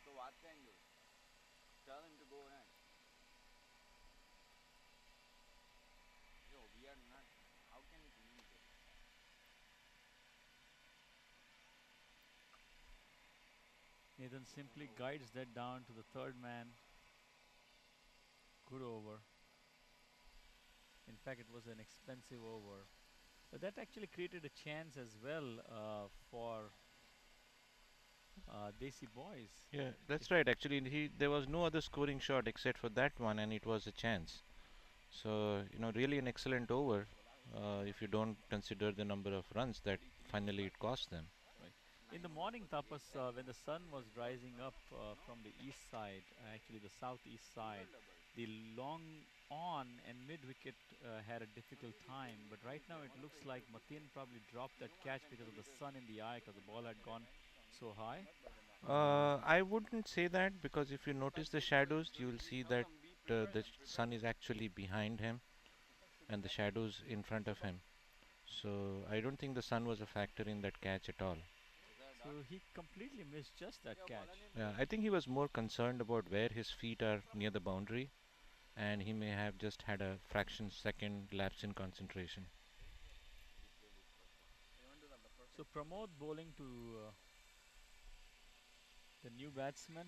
So what can you do? Tell him to go ahead. Yo, we are not. How can we communicate? Nathan simply guides that down to the third man. Good over. In fact, it was an expensive over. But that actually created a chance as well for Desi Boys. Yeah, that's right. Actually, there was no other scoring shot except for that one, and it was a chance. So, really an excellent over if you don't consider the number of runs that finally it cost them. Right. In the morning, Tapas, when the sun was rising up from the east side, actually the southeast side, the long on and mid wicket had a difficult time. But right now, it looks like Matin probably dropped that catch because of the sun in the eye, because the ball had gone so high. I wouldn't say that because if you notice the shadows, you will see that the sun is actually behind him and the shadows in front of him. So I don't think the sun was a factor in that catch at all. So he completely missed just that catch. Yeah, I think he was more concerned about where his feet are near the boundary, and he may have just had a fraction second lapse in concentration. So Pramod bowling to the new batsman.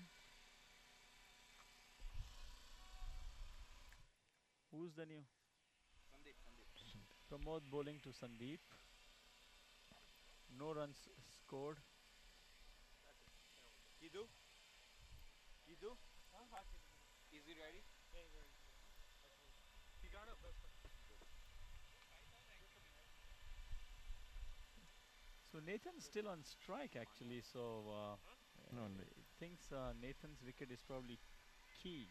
Who's the new? Pramod bowling to Sandeep. No runs scored. Kidu? Kidu? Is he ready? He got up. So Nathan's still on strike actually. So No, thinks Nathan's wicket is probably key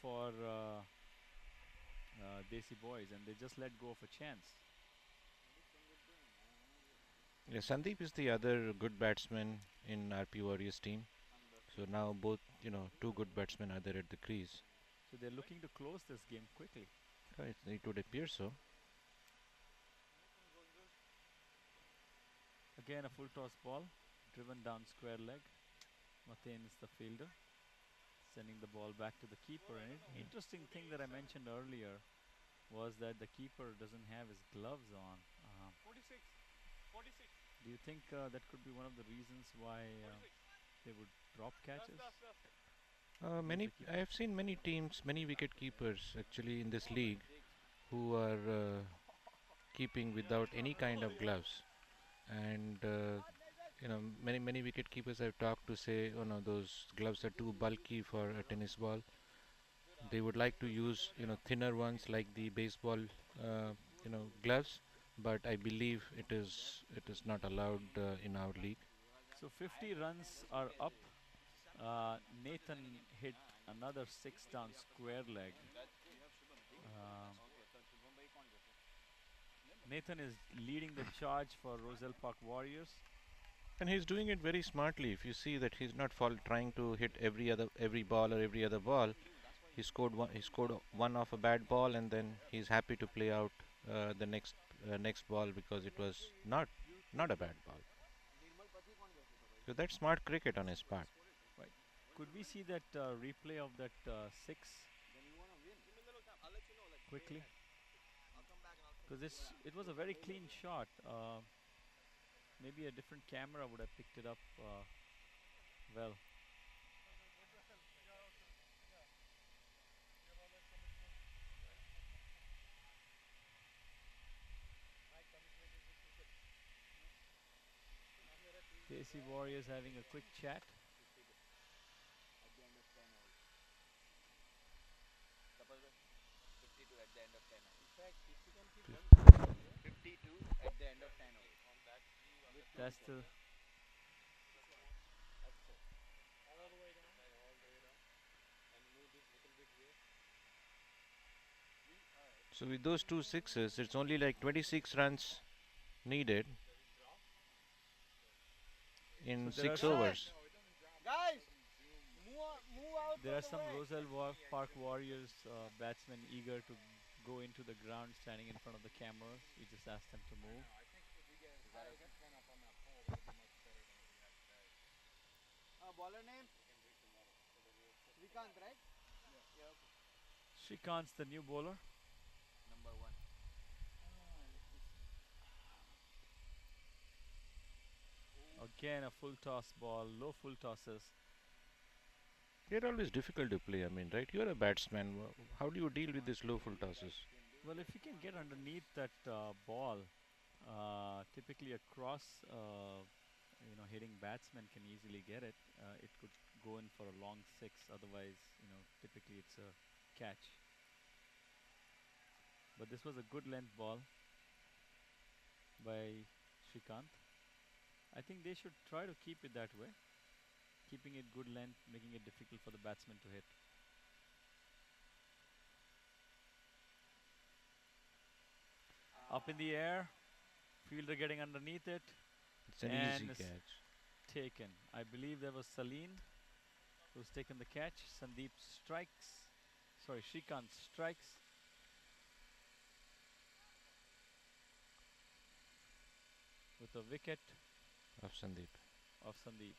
for Desi Boys, and they just let go of a chance. yeah, Sandeep is the other good batsman in RP Warriors team. So now both, two good batsmen are there at the crease. So they're looking to close this game quickly. It would appear so. Again, a full toss ball, driven down square leg. Matin is the fielder, sending the ball back to the keeper. And interesting thing that I mentioned earlier was that the keeper doesn't have his gloves on. 46. 46. Do you think that could be one of the reasons why they would drop catches? I have seen many teams, many wicket keepers actually in this league who are keeping without any kind of gloves, and many wicket keepers I've talked to say, oh no, those gloves are too bulky for a tennis ball. They would like to use thinner ones like the baseball gloves, but I believe it is not allowed in our league. So 50 runs are up. Nathan hit another six down square leg. Nathan is leading the charge for Roselle Park Warriors. And he's doing it very smartly. If you see that he's not trying to hit every ball or every other ball, he scored one. He scored one off a bad ball, and then he's happy to play out the next ball because it was not a bad ball. So that's smart cricket on his part. Right. Could we see that replay of that six quickly? Because it was a very clean shot. Maybe a different camera would have picked it up well. Desi Warriors having a quick chat. That's the So with those two sixes, it's only like 26 runs needed in so 6 overs. Guys, move out. there are some Roselle Park Warriors batsmen eager to go into the ground, standing in front of the cameras. We just asked them to move. Baller name? Srikanth, right? Shrikant's the new bowler. Number 1. Again, a full toss ball, low full tosses. They're always difficult to play. I mean, right? You're a batsman. How do you deal with these low full tosses? Well, if you can get underneath that ball, typically a cross, hitting batsman can easily get it. It could go in for a long six. Otherwise, typically it's a catch. But this was a good length ball by Shrikant. I think they should try to keep it that way, keeping it good length, making it difficult for the batsman to hit. Up in the air, fielder getting underneath it, It's an and easy it's catch. taken. I believe there was Saleen who's taken the catch. Sandeep strikes. Sorry, Shrikant strikes. With a wicket Of Sandeep. of Sandeep.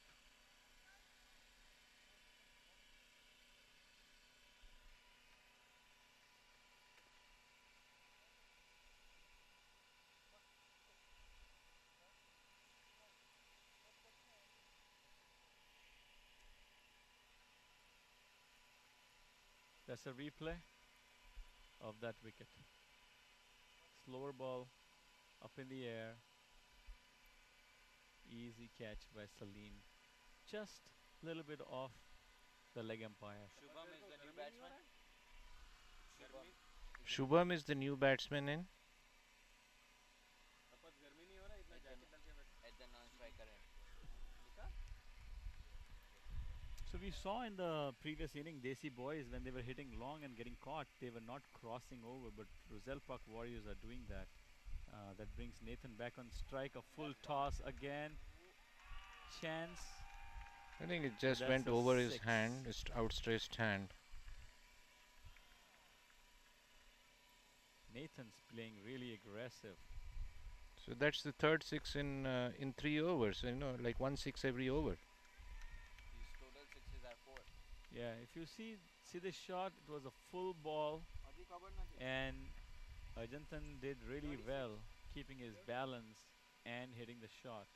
That's a replay of that wicket. Slower ball up in the air. Easy catch by Saleen. Just a little bit off the leg umpire. Shubham is the new batsman. Shubham is the new batsman in. At the non-striker end. So we saw in the previous inning, Desi Boyz, when they were hitting long and getting caught, they were not crossing over, but Roselle Park Warriors are doing that. That brings Nathan back on strike. A full toss again. Chance. I think it just That's went a over his six. hand, his outstretched hand. Nathan's playing really aggressive. So that's the third six in 3 overs. You know, like 1 6 every over. His total sixes are 4. Yeah, if you see this shot, it was a full ball, and Ajantan did really well, keeping his balance and hitting the shot.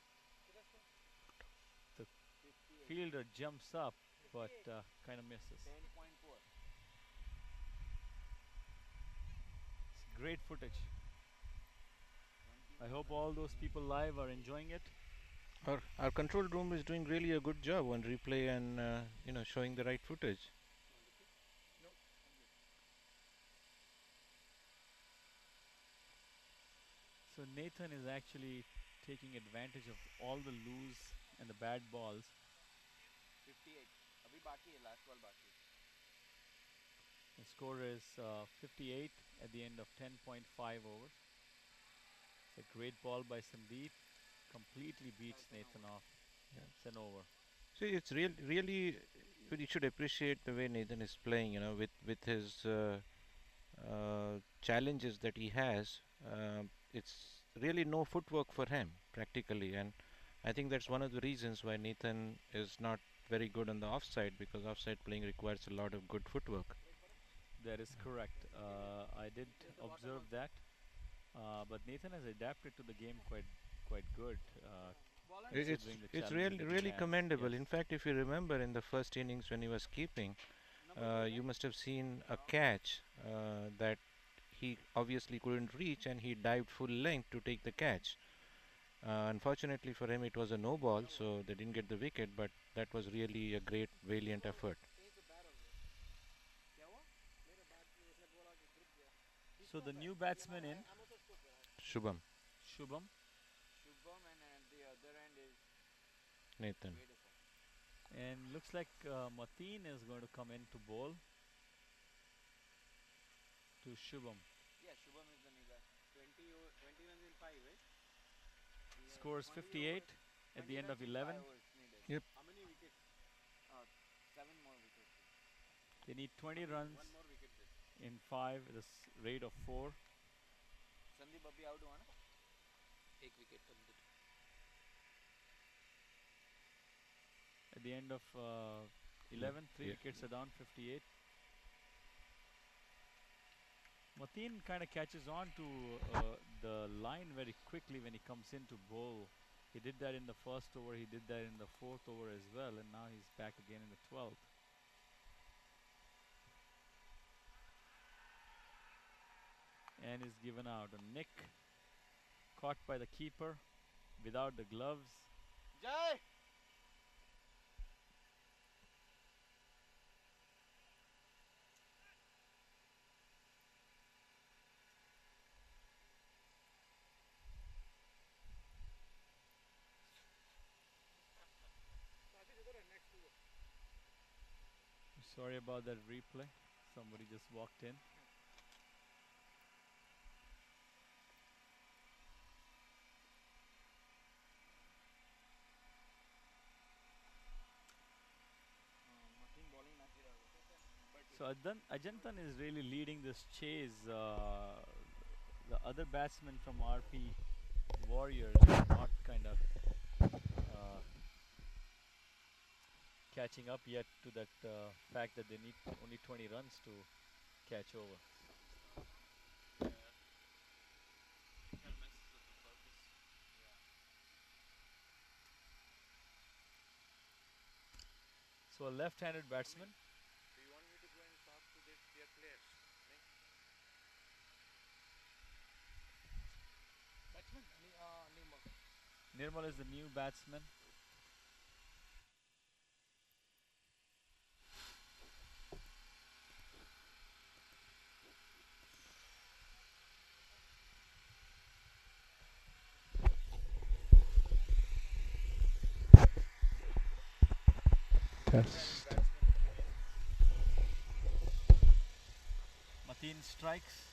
The fielder jumps up, but kind of misses. 10.4. It's great footage. I hope all those people live are enjoying it. Our control room is doing really a good job on replay and showing the right footage. So Nathan is actually taking advantage of all the loose and the bad balls. 58. अभी बाकी है, last ball बाकी. The score is 58 at the end of 10.5 overs. It's a great ball by Sandeep. Completely beats Nathan off. Yeah. It's an over. See, it's really you should appreciate the way Nathan is playing. You know, with his challenges that he has. It's really no footwork for him practically, and I think that's one of the reasons why Nathan is not very good on the offside, because offside playing requires a lot of good footwork. That is correct. I did observe that, but Nathan has adapted to the game quite good. Considering the It's challenges that he really has. commendable. Yes. In fact, if you remember in the first innings when he was keeping, you must have seen a catch that he obviously couldn't reach, and he dived full length to take the catch. Unfortunately for him, it was a no ball, so they didn't get the wicket. But that was really a great, valiant effort. So the new batsman in, Shubham, Shubham. Shubham, and at the other end is. Nathan. Wait a second. And looks like Mateen is going to come in to bowl to Shubham. Yeah, Shubham is the new guy. 20 runs in 5, right? Scores 58 at the end of 11. Yep. How many wickets? 7 more wickets. They need 20 runs One more wicket this. in 5 with a rate of 4. Sandeep abhi out हुआ ना? एक wicket come they. At the end of 11, 3 Yeah. wickets are down, 58. Mateen kind of catches on to the line very quickly when he comes in to bowl He did that in the first over, he did that in the fourth over as well, and now he's back again in the 12th. And is given out. A nick caught by the keeper without the gloves. Jai! Sorry about that replay. Somebody just walked in. So Ajantan is really leading this chase. The other batsmen from RP Warriors are not kind of catching up yet to that fact that they need only 20 runs to catch over. So a left-handed batsman. Do you want me to go and talk to their players? Batsman, Nirmal. Nirmal is the new batsman. Test. Mateen strikes.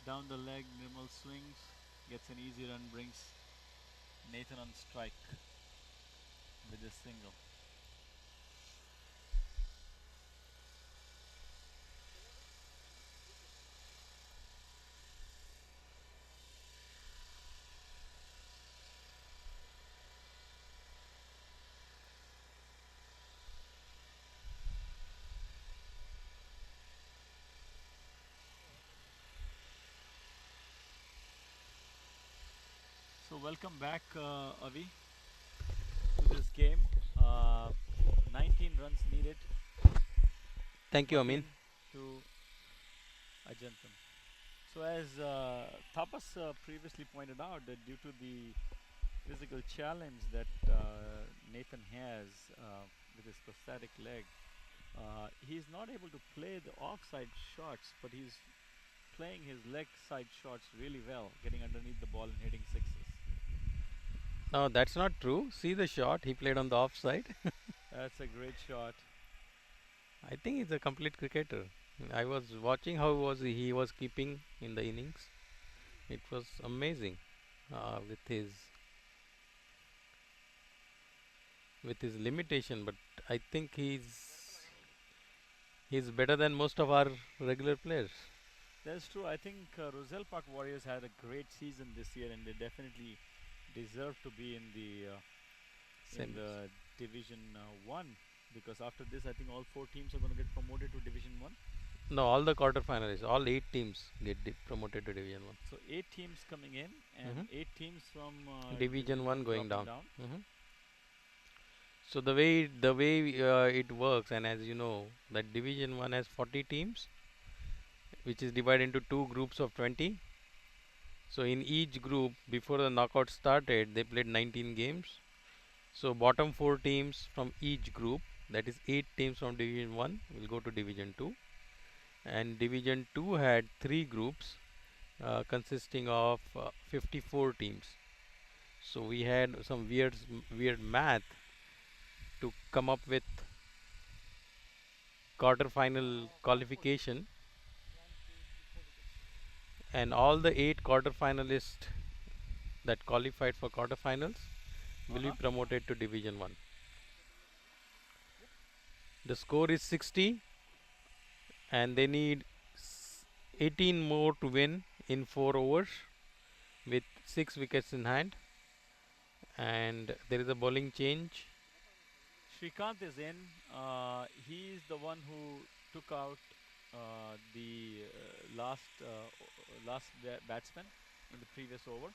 Down the leg, Nirmal swings, gets an easy run, brings Nathan on strike with a single. So welcome back, Avi, to this game. 19 runs needed. Thank you, Amin. To Ajantan. So as Tapas previously pointed out, that due to the physical challenge that Nathan has with his prosthetic leg, he's not able to play the offside shots, but he's playing his leg side shots really well, getting underneath the ball and hitting sixes. No, that's not true. See the shot. He played on the offside. That's a great shot. I think he's a complete cricketer. I was watching how he was keeping in the innings. It was amazing with his limitation, but I think he's better than most of our regular players. That's true. I think Roselle Park Warriors had a great season this year, and they definitely deserve to be in the Division 1, because after this, I think all 4 teams are going to get promoted to Division 1. No, all the quarterfinalists, all 8 teams get promoted to Division 1. So 8 teams coming in, and 8 teams from Division 1 going down. Mm-hmm. So the way it works, and as you know, that Division 1 has 40 teams, which is divided into 2 groups of 20. So in each group, before the knockout started, they played 19 games. So bottom 4 teams from each group, that is 8 teams from Division 1, will go to Division 2. And Division 2 had 3 groups consisting of 54 teams. So we had some weird math to come up with quarter-final qualification, and all the 8 quarter-finalists that qualified for quarter-finals will be promoted to Division 1. The score is 60, and they need 18 more to win in 4 overs with 6 wickets in hand, and there is a bowling change. Shrikant is in. He is the one who took out the last batsman in the previous over.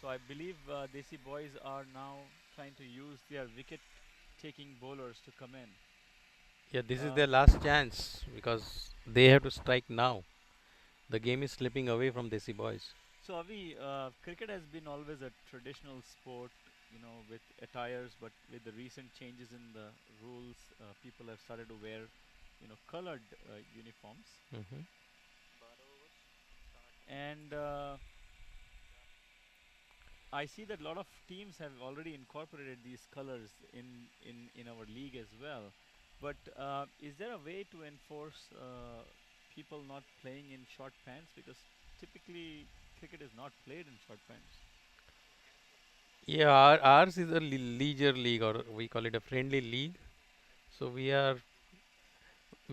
So I believe Desi boys are now trying to use their wicket-taking bowlers to come in. Yeah, this is Uh, their last chance because they have to strike now. The game is slipping away from Desi boys. So Avi, cricket has been always a traditional sport, with attires, but with the recent changes in the rules, people have started to wear, colored uniforms. Hmm. And I see that a lot of teams have already incorporated these colors in our league as well. But is there a way to enforce people not playing in short pants? Because typically cricket is not played in short pants. Yeah, ours is a leisure league, or we call it a friendly league. So we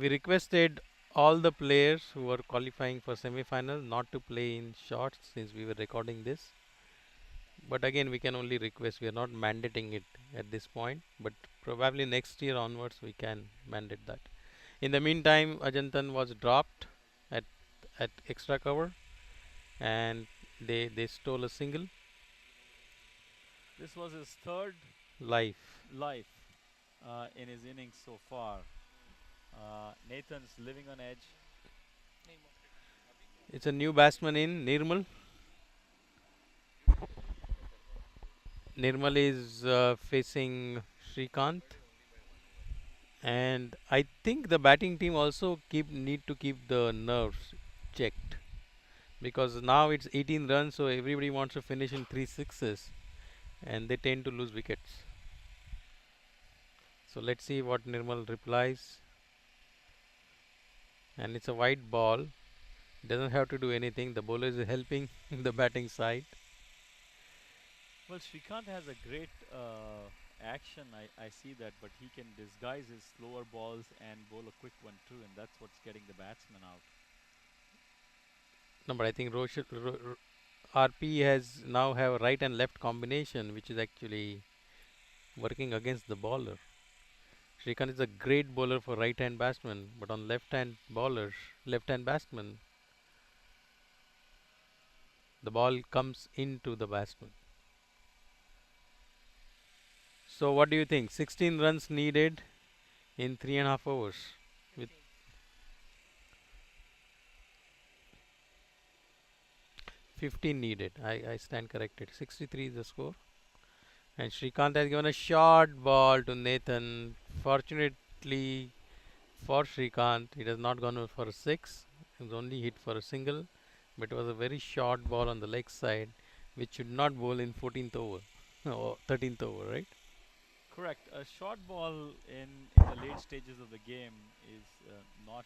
requested all the players who were qualifying for semi-final not to play in shorts since we were recording this. But again, we can only request. We are not mandating it at this point. But probably next year onwards, we can mandate that. In the meantime, Ajantan was dropped at extra cover, and they stole a single This was his third life. life in his innings so far. Nathan's living on edge. It's a new batsman in Nirmal. Nirmal is facing Shrikant, and I think the batting team also need to keep the nerves checked because now it's 18 runs, so everybody wants to finish in three sixes, and they tend to lose wickets. So let's see what Nirmal replies. And it's a wide ball. Doesn't have to do anything. The bowler is helping the batting side. Well, Shrikant has a great action. I see that, but he can disguise his slower balls and bowl a quick one too, and that's what's getting the batsman out. No, but I think RP has now have a right and left combination, which is actually working against the bowler. Shrikant is a great bowler for right hand batsman, but on left hand bowlers, left hand batsman, the ball comes into the batsman. So what do you think? 16 runs needed in 3.5 hours. With 15 needed. I stand corrected. 63 is the score. And Shrikant has given a short ball to Nathan. Fortunately for Shrikant, it has not gone for a six. It was only hit for a single. But it was a very short ball on the leg side, which should not bowl in 14th over or 13th over, right? Correct. A short ball in the late stages of the game is not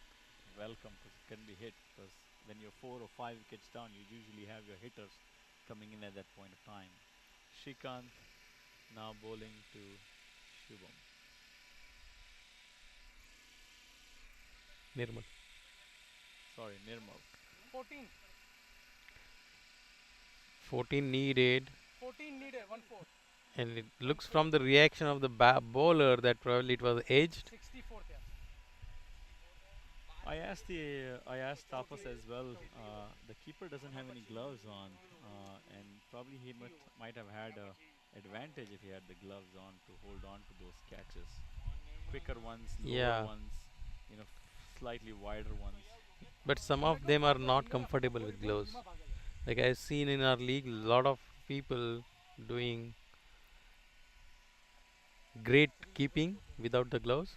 welcome because it can be hit. Because when you're 4 or 5 wickets down, you usually have your hitters coming in at that point of time. Shrikant now bowling to Shubham. Nirmal. Sorry, Nirmal. 14. 14 needed. 14 needed, 1-4. And it looks from the reaction of the bowler that probably it was edged. 64th, yeah. I asked Tapas as well. The keeper doesn't have any gloves on, and probably he might have had a advantage if he had the gloves on to hold on to those catches. Quicker ones, lower Yeah. ones, slightly wider ones. But some of them are not comfortable with gloves. Like I've seen in our league, a lot of people doing great keeping without the gloves.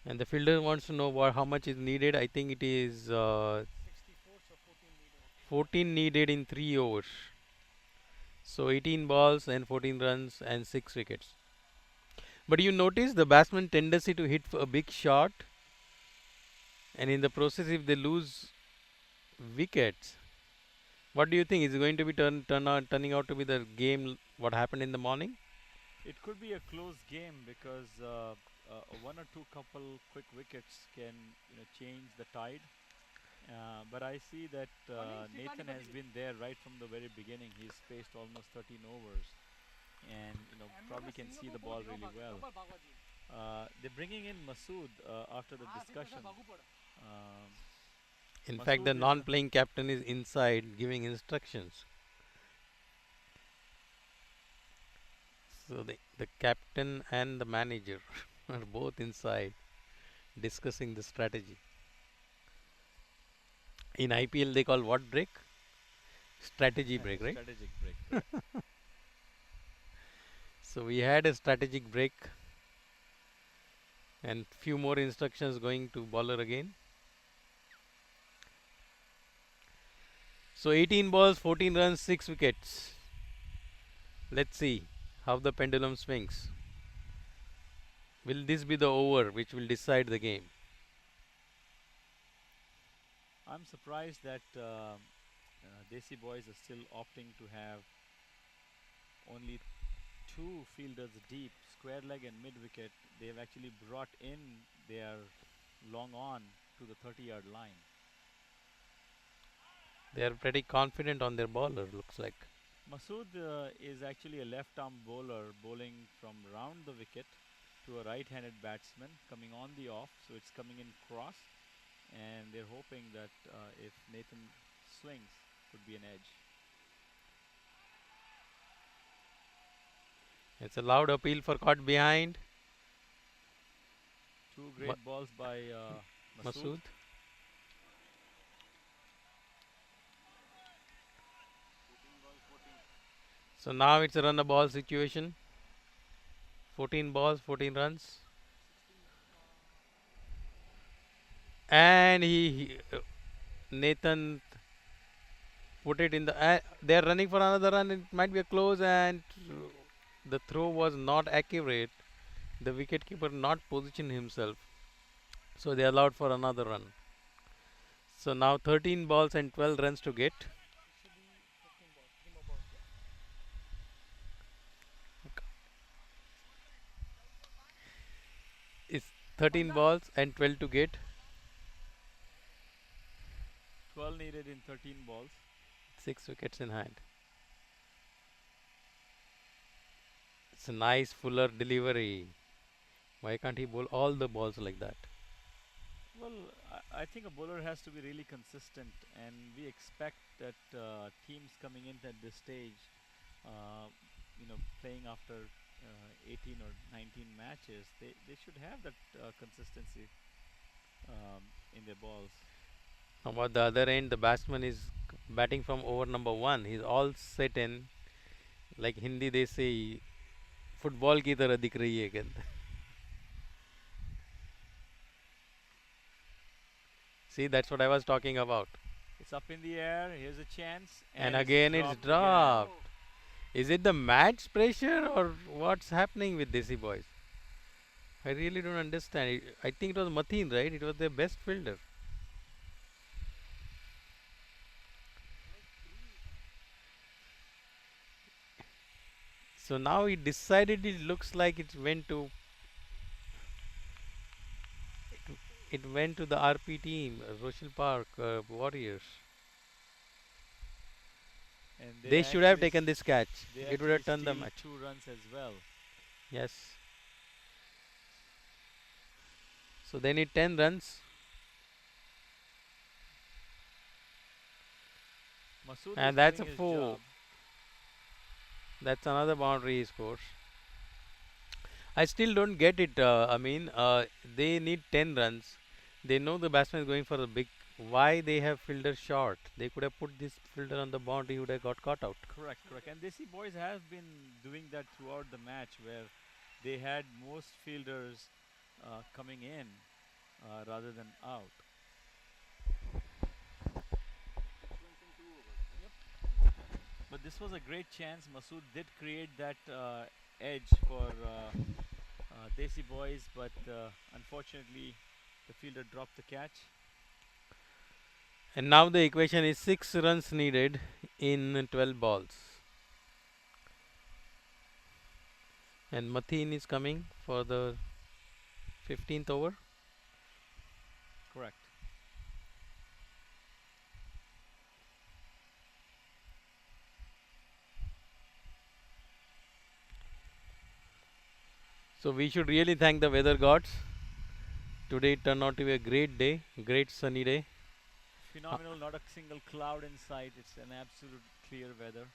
And the fielder wants to know how much is needed. I think it is 64, so 14 needed. 14 needed in 3 overs. So 18 balls and 14 runs and 6 wickets. But you notice the batsman tendency to hit a big shot, and in the process, if they lose wickets, what do you think is going to be turning out to be the game? What happened in the morning? It could be a close game because one or two couple quick wickets can change the tide. But I see that Nathan has been there right from the very beginning. He's faced almost 13 overs, and probably can see the ball really well. They're bringing in Masood after the discussion. In fact, Masood the is non-playing captain is inside giving instructions. So the captain and the manager are both inside discussing the strategy. In IPL, they call what break? Strategy break, right? strategic break. Correct. So we had a strategic break and few more instructions going to bowler again. So 18 balls, 14 runs, 6 wickets. Let's see how the pendulum swings. Will this be the over which will decide the game? I'm surprised that Desi Boys are still opting to have only two fielders deep, square leg and mid wicket. They have actually brought in their long on to the 30-yard line. They are pretty confident on their bowler, looks like. Masood is actually a left-arm bowler bowling from round the wicket to a right-handed batsman coming on the off, so it's coming in cross, and they're hoping that if Nathan swings, could be an edge. It's a loud appeal for caught behind. Two great balls by Masood. Masood. So now it's a run the ball situation. 14 balls, 14 runs. And Nathan put it in the. They're running for another run. It might be a close, and the throw was not accurate. The wicketkeeper not position himself, so they allowed for another run. So now 13 balls and 12 runs to get. It's 13 balls and 12 to get. 12 needed in 13 balls. 6 wickets in hand. It's a nice Fuller delivery. Why can't he bowl all the balls like that? Well, I think a bowler has to be really consistent, and we expect that teams coming in at this stage, playing after 18 or 19 matches, they should have that consistency in their balls. About the other end, the batsman is batting from over number 1. He's all set in. Like Hindi they say, football की तरह दिख रही है गेंद. See, that's what I was talking about. It's up in the air. Here's a chance, And again it's dropped. Is it the match pressure or what's happening with Desi Boys? I really don't understand. I think it was Mateen, right? It was their best fielder. So now it decided it looks like it went to the RP team, Roselle Park Warriors. And They should have taken this catch. It would have turned the match. 2 runs as well. Yes. So they need 10 runs. Masood And that's a 4. That's another boundary he scores. I still don't get it. They need 10 runs. They know the batsman is going for a big. Why they have fielder short? They could have put this fielder on the boundary. He would have got caught out. Correct. And Desi Boys have been doing that throughout the match, where they had most fielders coming in rather than out. But this was a great chance. Masood did create that edge for Desi Boys, but unfortunately the fielder dropped the catch. And now the equation is 6 runs needed in 12 balls. And Mateen is coming for the 15th over. Correct. So we should really thank the weather gods. Today it turned out to be a great day, great sunny day. Phenomenal, not a single cloud in sight. It's an absolute clear weather.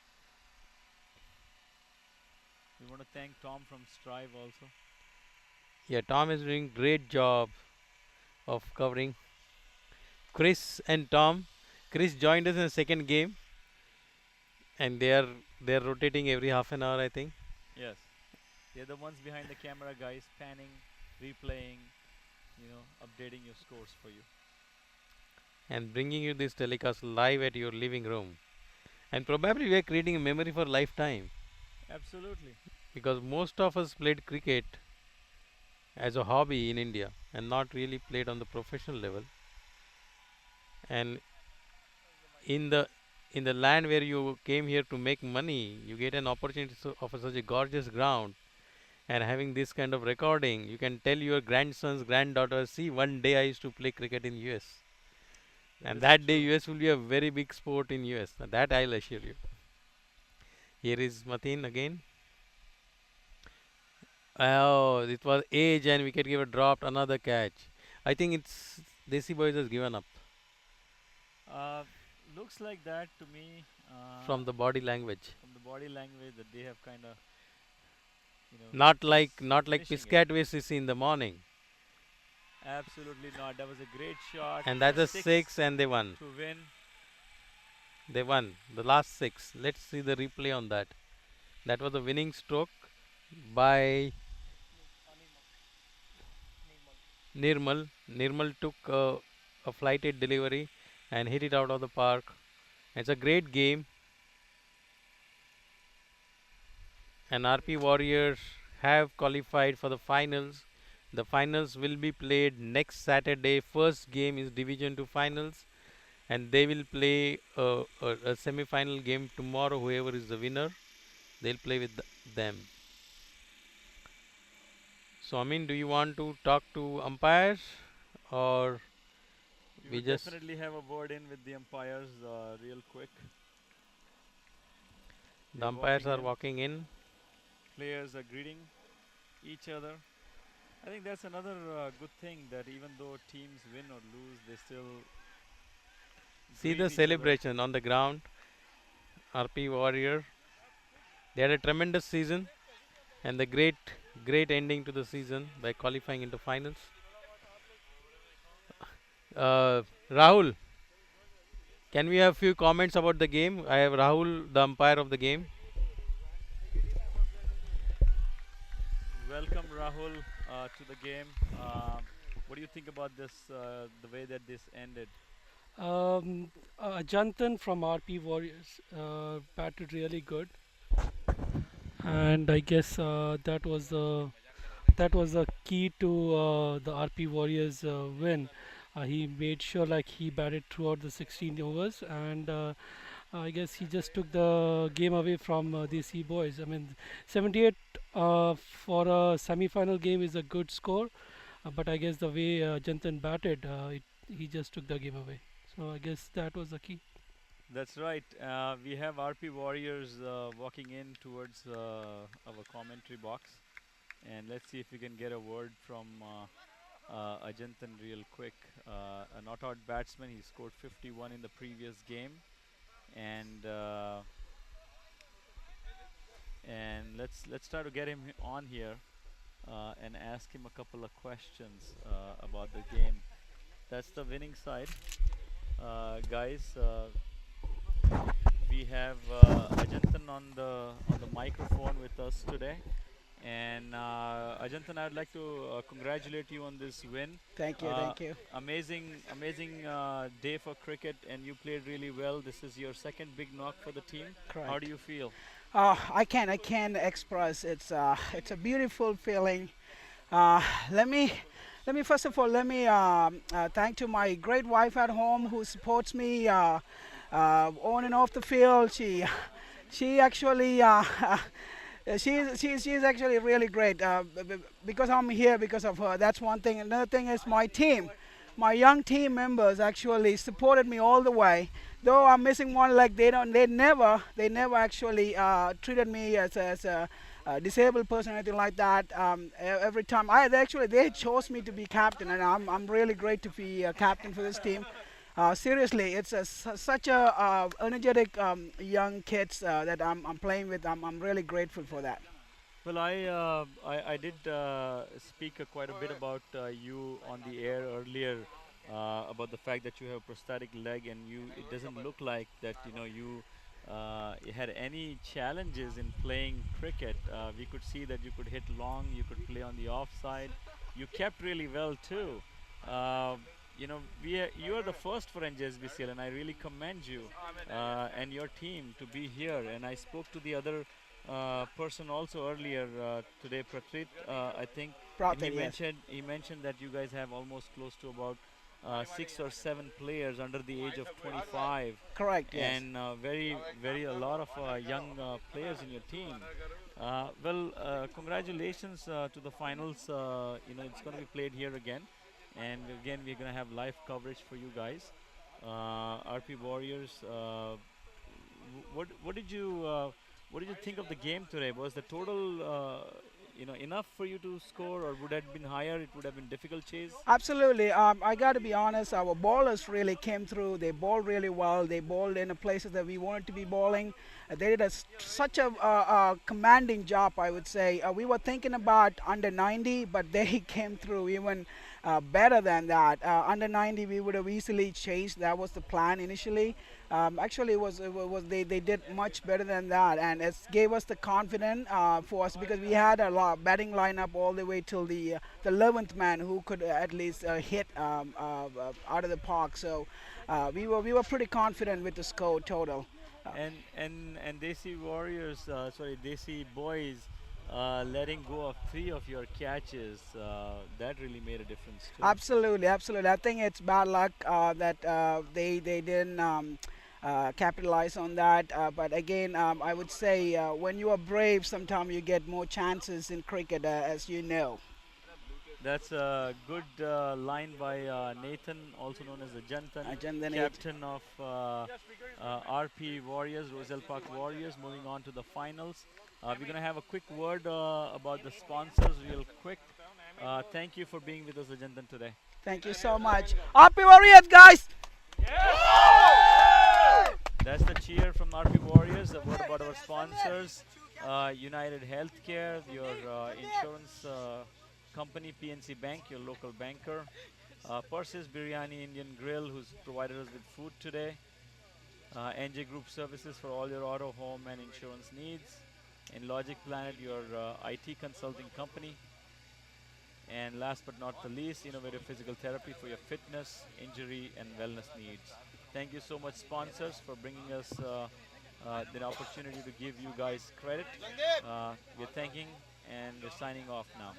We want to thank Tom from Strive also. Yeah, Tom is doing great job of covering. Chris and Tom. Chris joined us in the second game, and they are rotating every half an hour, I think. Yes, they're the ones behind the camera, guys, panning, replaying, updating your scores for you. And bringing you this telecast live at your living room. And probably we are creating a memory for lifetime. Absolutely. Because most of us played cricket as a hobby in India and not really played on the professional level. And in the land where you came here to make money, you get an opportunity of such a gorgeous ground. And having this kind of recording, you can tell your grandsons, granddaughters, see, one day I used to play cricket in US. And that day US will be a very big sport in US. That I'll assure you. Here is Mateen again. Oh, it was age and wicketkeeper dropped another catch. I think it's Desi Boyz has given up. Looks like that to me. From the body language. From the body language, that they have kind of, not like Piscatways in the morning. Absolutely not. That was a great shot. And that's a six, and they won. To win. They won the last 6. Let's see the replay on that. That was a winning stroke by Nirmal. Nirmal took a flighted delivery and hit it out of the park. It's a great game. And RP Warriors have qualified for the finals. The finals will be played next Saturday. First game is Division 2 finals. And they will play a semi-final game tomorrow. Whoever is the winner, they'll play with them. So, do you want to talk to umpires, or we just definitely have a word in with the umpires real quick. The umpires are walking in. Players are greeting each other. I think that's another good thing, that even though teams win or lose, they still see the celebration on the ground. RP Warrior, they had a tremendous season and the great ending to the season by qualifying into finals. Rahul, can we have few comments about the game? I have Rahul, the umpire of the game. Welcome, Rahul, to the game. What do you think about this, the way that this ended? Jantan from RP Warriors batted really good, and I guess that was the key to the RP Warriors win. He made sure like he batted throughout the 16 overs, and I guess he just took the game away from Desi Boyz. 78 for a semi-final game is a good score, but I guess the way Jantan batted, he just took the game away. So I guess that was the key. That's right. We have RP Warriors walking in towards our commentary box, and let's see if we can get a word from Ajantan real quick. A not-out batsman. He scored 51 in the previous game, and let's try to get him on here and ask him a couple of questions about the game. That's the winning side. Guys, we have Ajantan on the microphone with us today, and Ajantan, I'd like to congratulate you on this win. Thank you, thank you. Amazing day for cricket, and you played really well. This is your second big knock for the team. Correct. How do you feel? I can express. It's a beautiful feeling. Let me first of all thank to my great wife at home who supports me on and off the field. She actually she's actually really great because I'm here because of her. That's one thing. Another thing is my team. My young team members actually supported me all the way. Though I'm missing one leg, they never actually treated me as disabled person or anything like that. Every time they chose me to be captain, and I'm really great to be captain for this team. Seriously, it's such a energetic young kids that I'm playing with. I'm really grateful for that. Well, I did speak quite a bit about you on the air earlier about the fact that you have a prosthetic leg and you it doesn't look like that you had any challenges in playing cricket. We could see that you could hit long, you could play on the offside. You kept really well too. Uh, you are the first for NJSBCL, and I really commend you and your team to be here. And I spoke to the other person also earlier today, Pratrit, I think, and Proud, yes. he mentioned that you guys have almost close to about 6 or 7 players under the age of 25, Correct, yes. and very a lot of young players in your team. Congratulations to the finals. It's going to be played here again, and again we're going to have live coverage for you guys. RP Warriors. What did you think of the game today? Was the total enough for you to score, or would it have been higher? It would have been difficult chase. Absolutely. I got to be honest. Our ballers really came through. They bowled really well. They bowled in the places that we wanted to be bowling. They did such a commanding job, I would say. We were thinking about under 90, but they came through even better than that. Under 90, we would have easily chased. That was the plan initially. Actually, they did much better than that, and it gave us the confidence for us because we had a batting lineup all the way till the 11th man who could at least hit out of the park. So we were pretty confident with the score total. And Desi Warriors, Desi Boys, letting go of 3 of your catches, that really made a difference too. Absolutely, absolutely. I think it's bad luck that they didn't capitalize on that. But again, I would say when you are brave, sometimes you get more chances in cricket, as you know. That's a good line by Nathan, also known as the Jantan, Jantan eight. captain of RP Warriors, Roselle Park Warriors. Moving on to the finals. We're going to have a quick word about the sponsors, real quick. Thank you for being with us, Jantan, today. Thank you so much. RP Warriors, guys! That's the cheer from RP Warriors. A word about our sponsors. United Healthcare, your insurance company, PNC Bank, your local banker. Persis Biryani Indian Grill, who's provided us with food today. NJ Group Services for all your auto, home, and insurance needs. And Logic Planet, your IT consulting company. And last but not the least, Innovative Physical Therapy for your fitness, injury, and wellness needs. Thank you so much, sponsors, for bringing us the opportunity to give you guys credit. We're thanking and we're signing off now.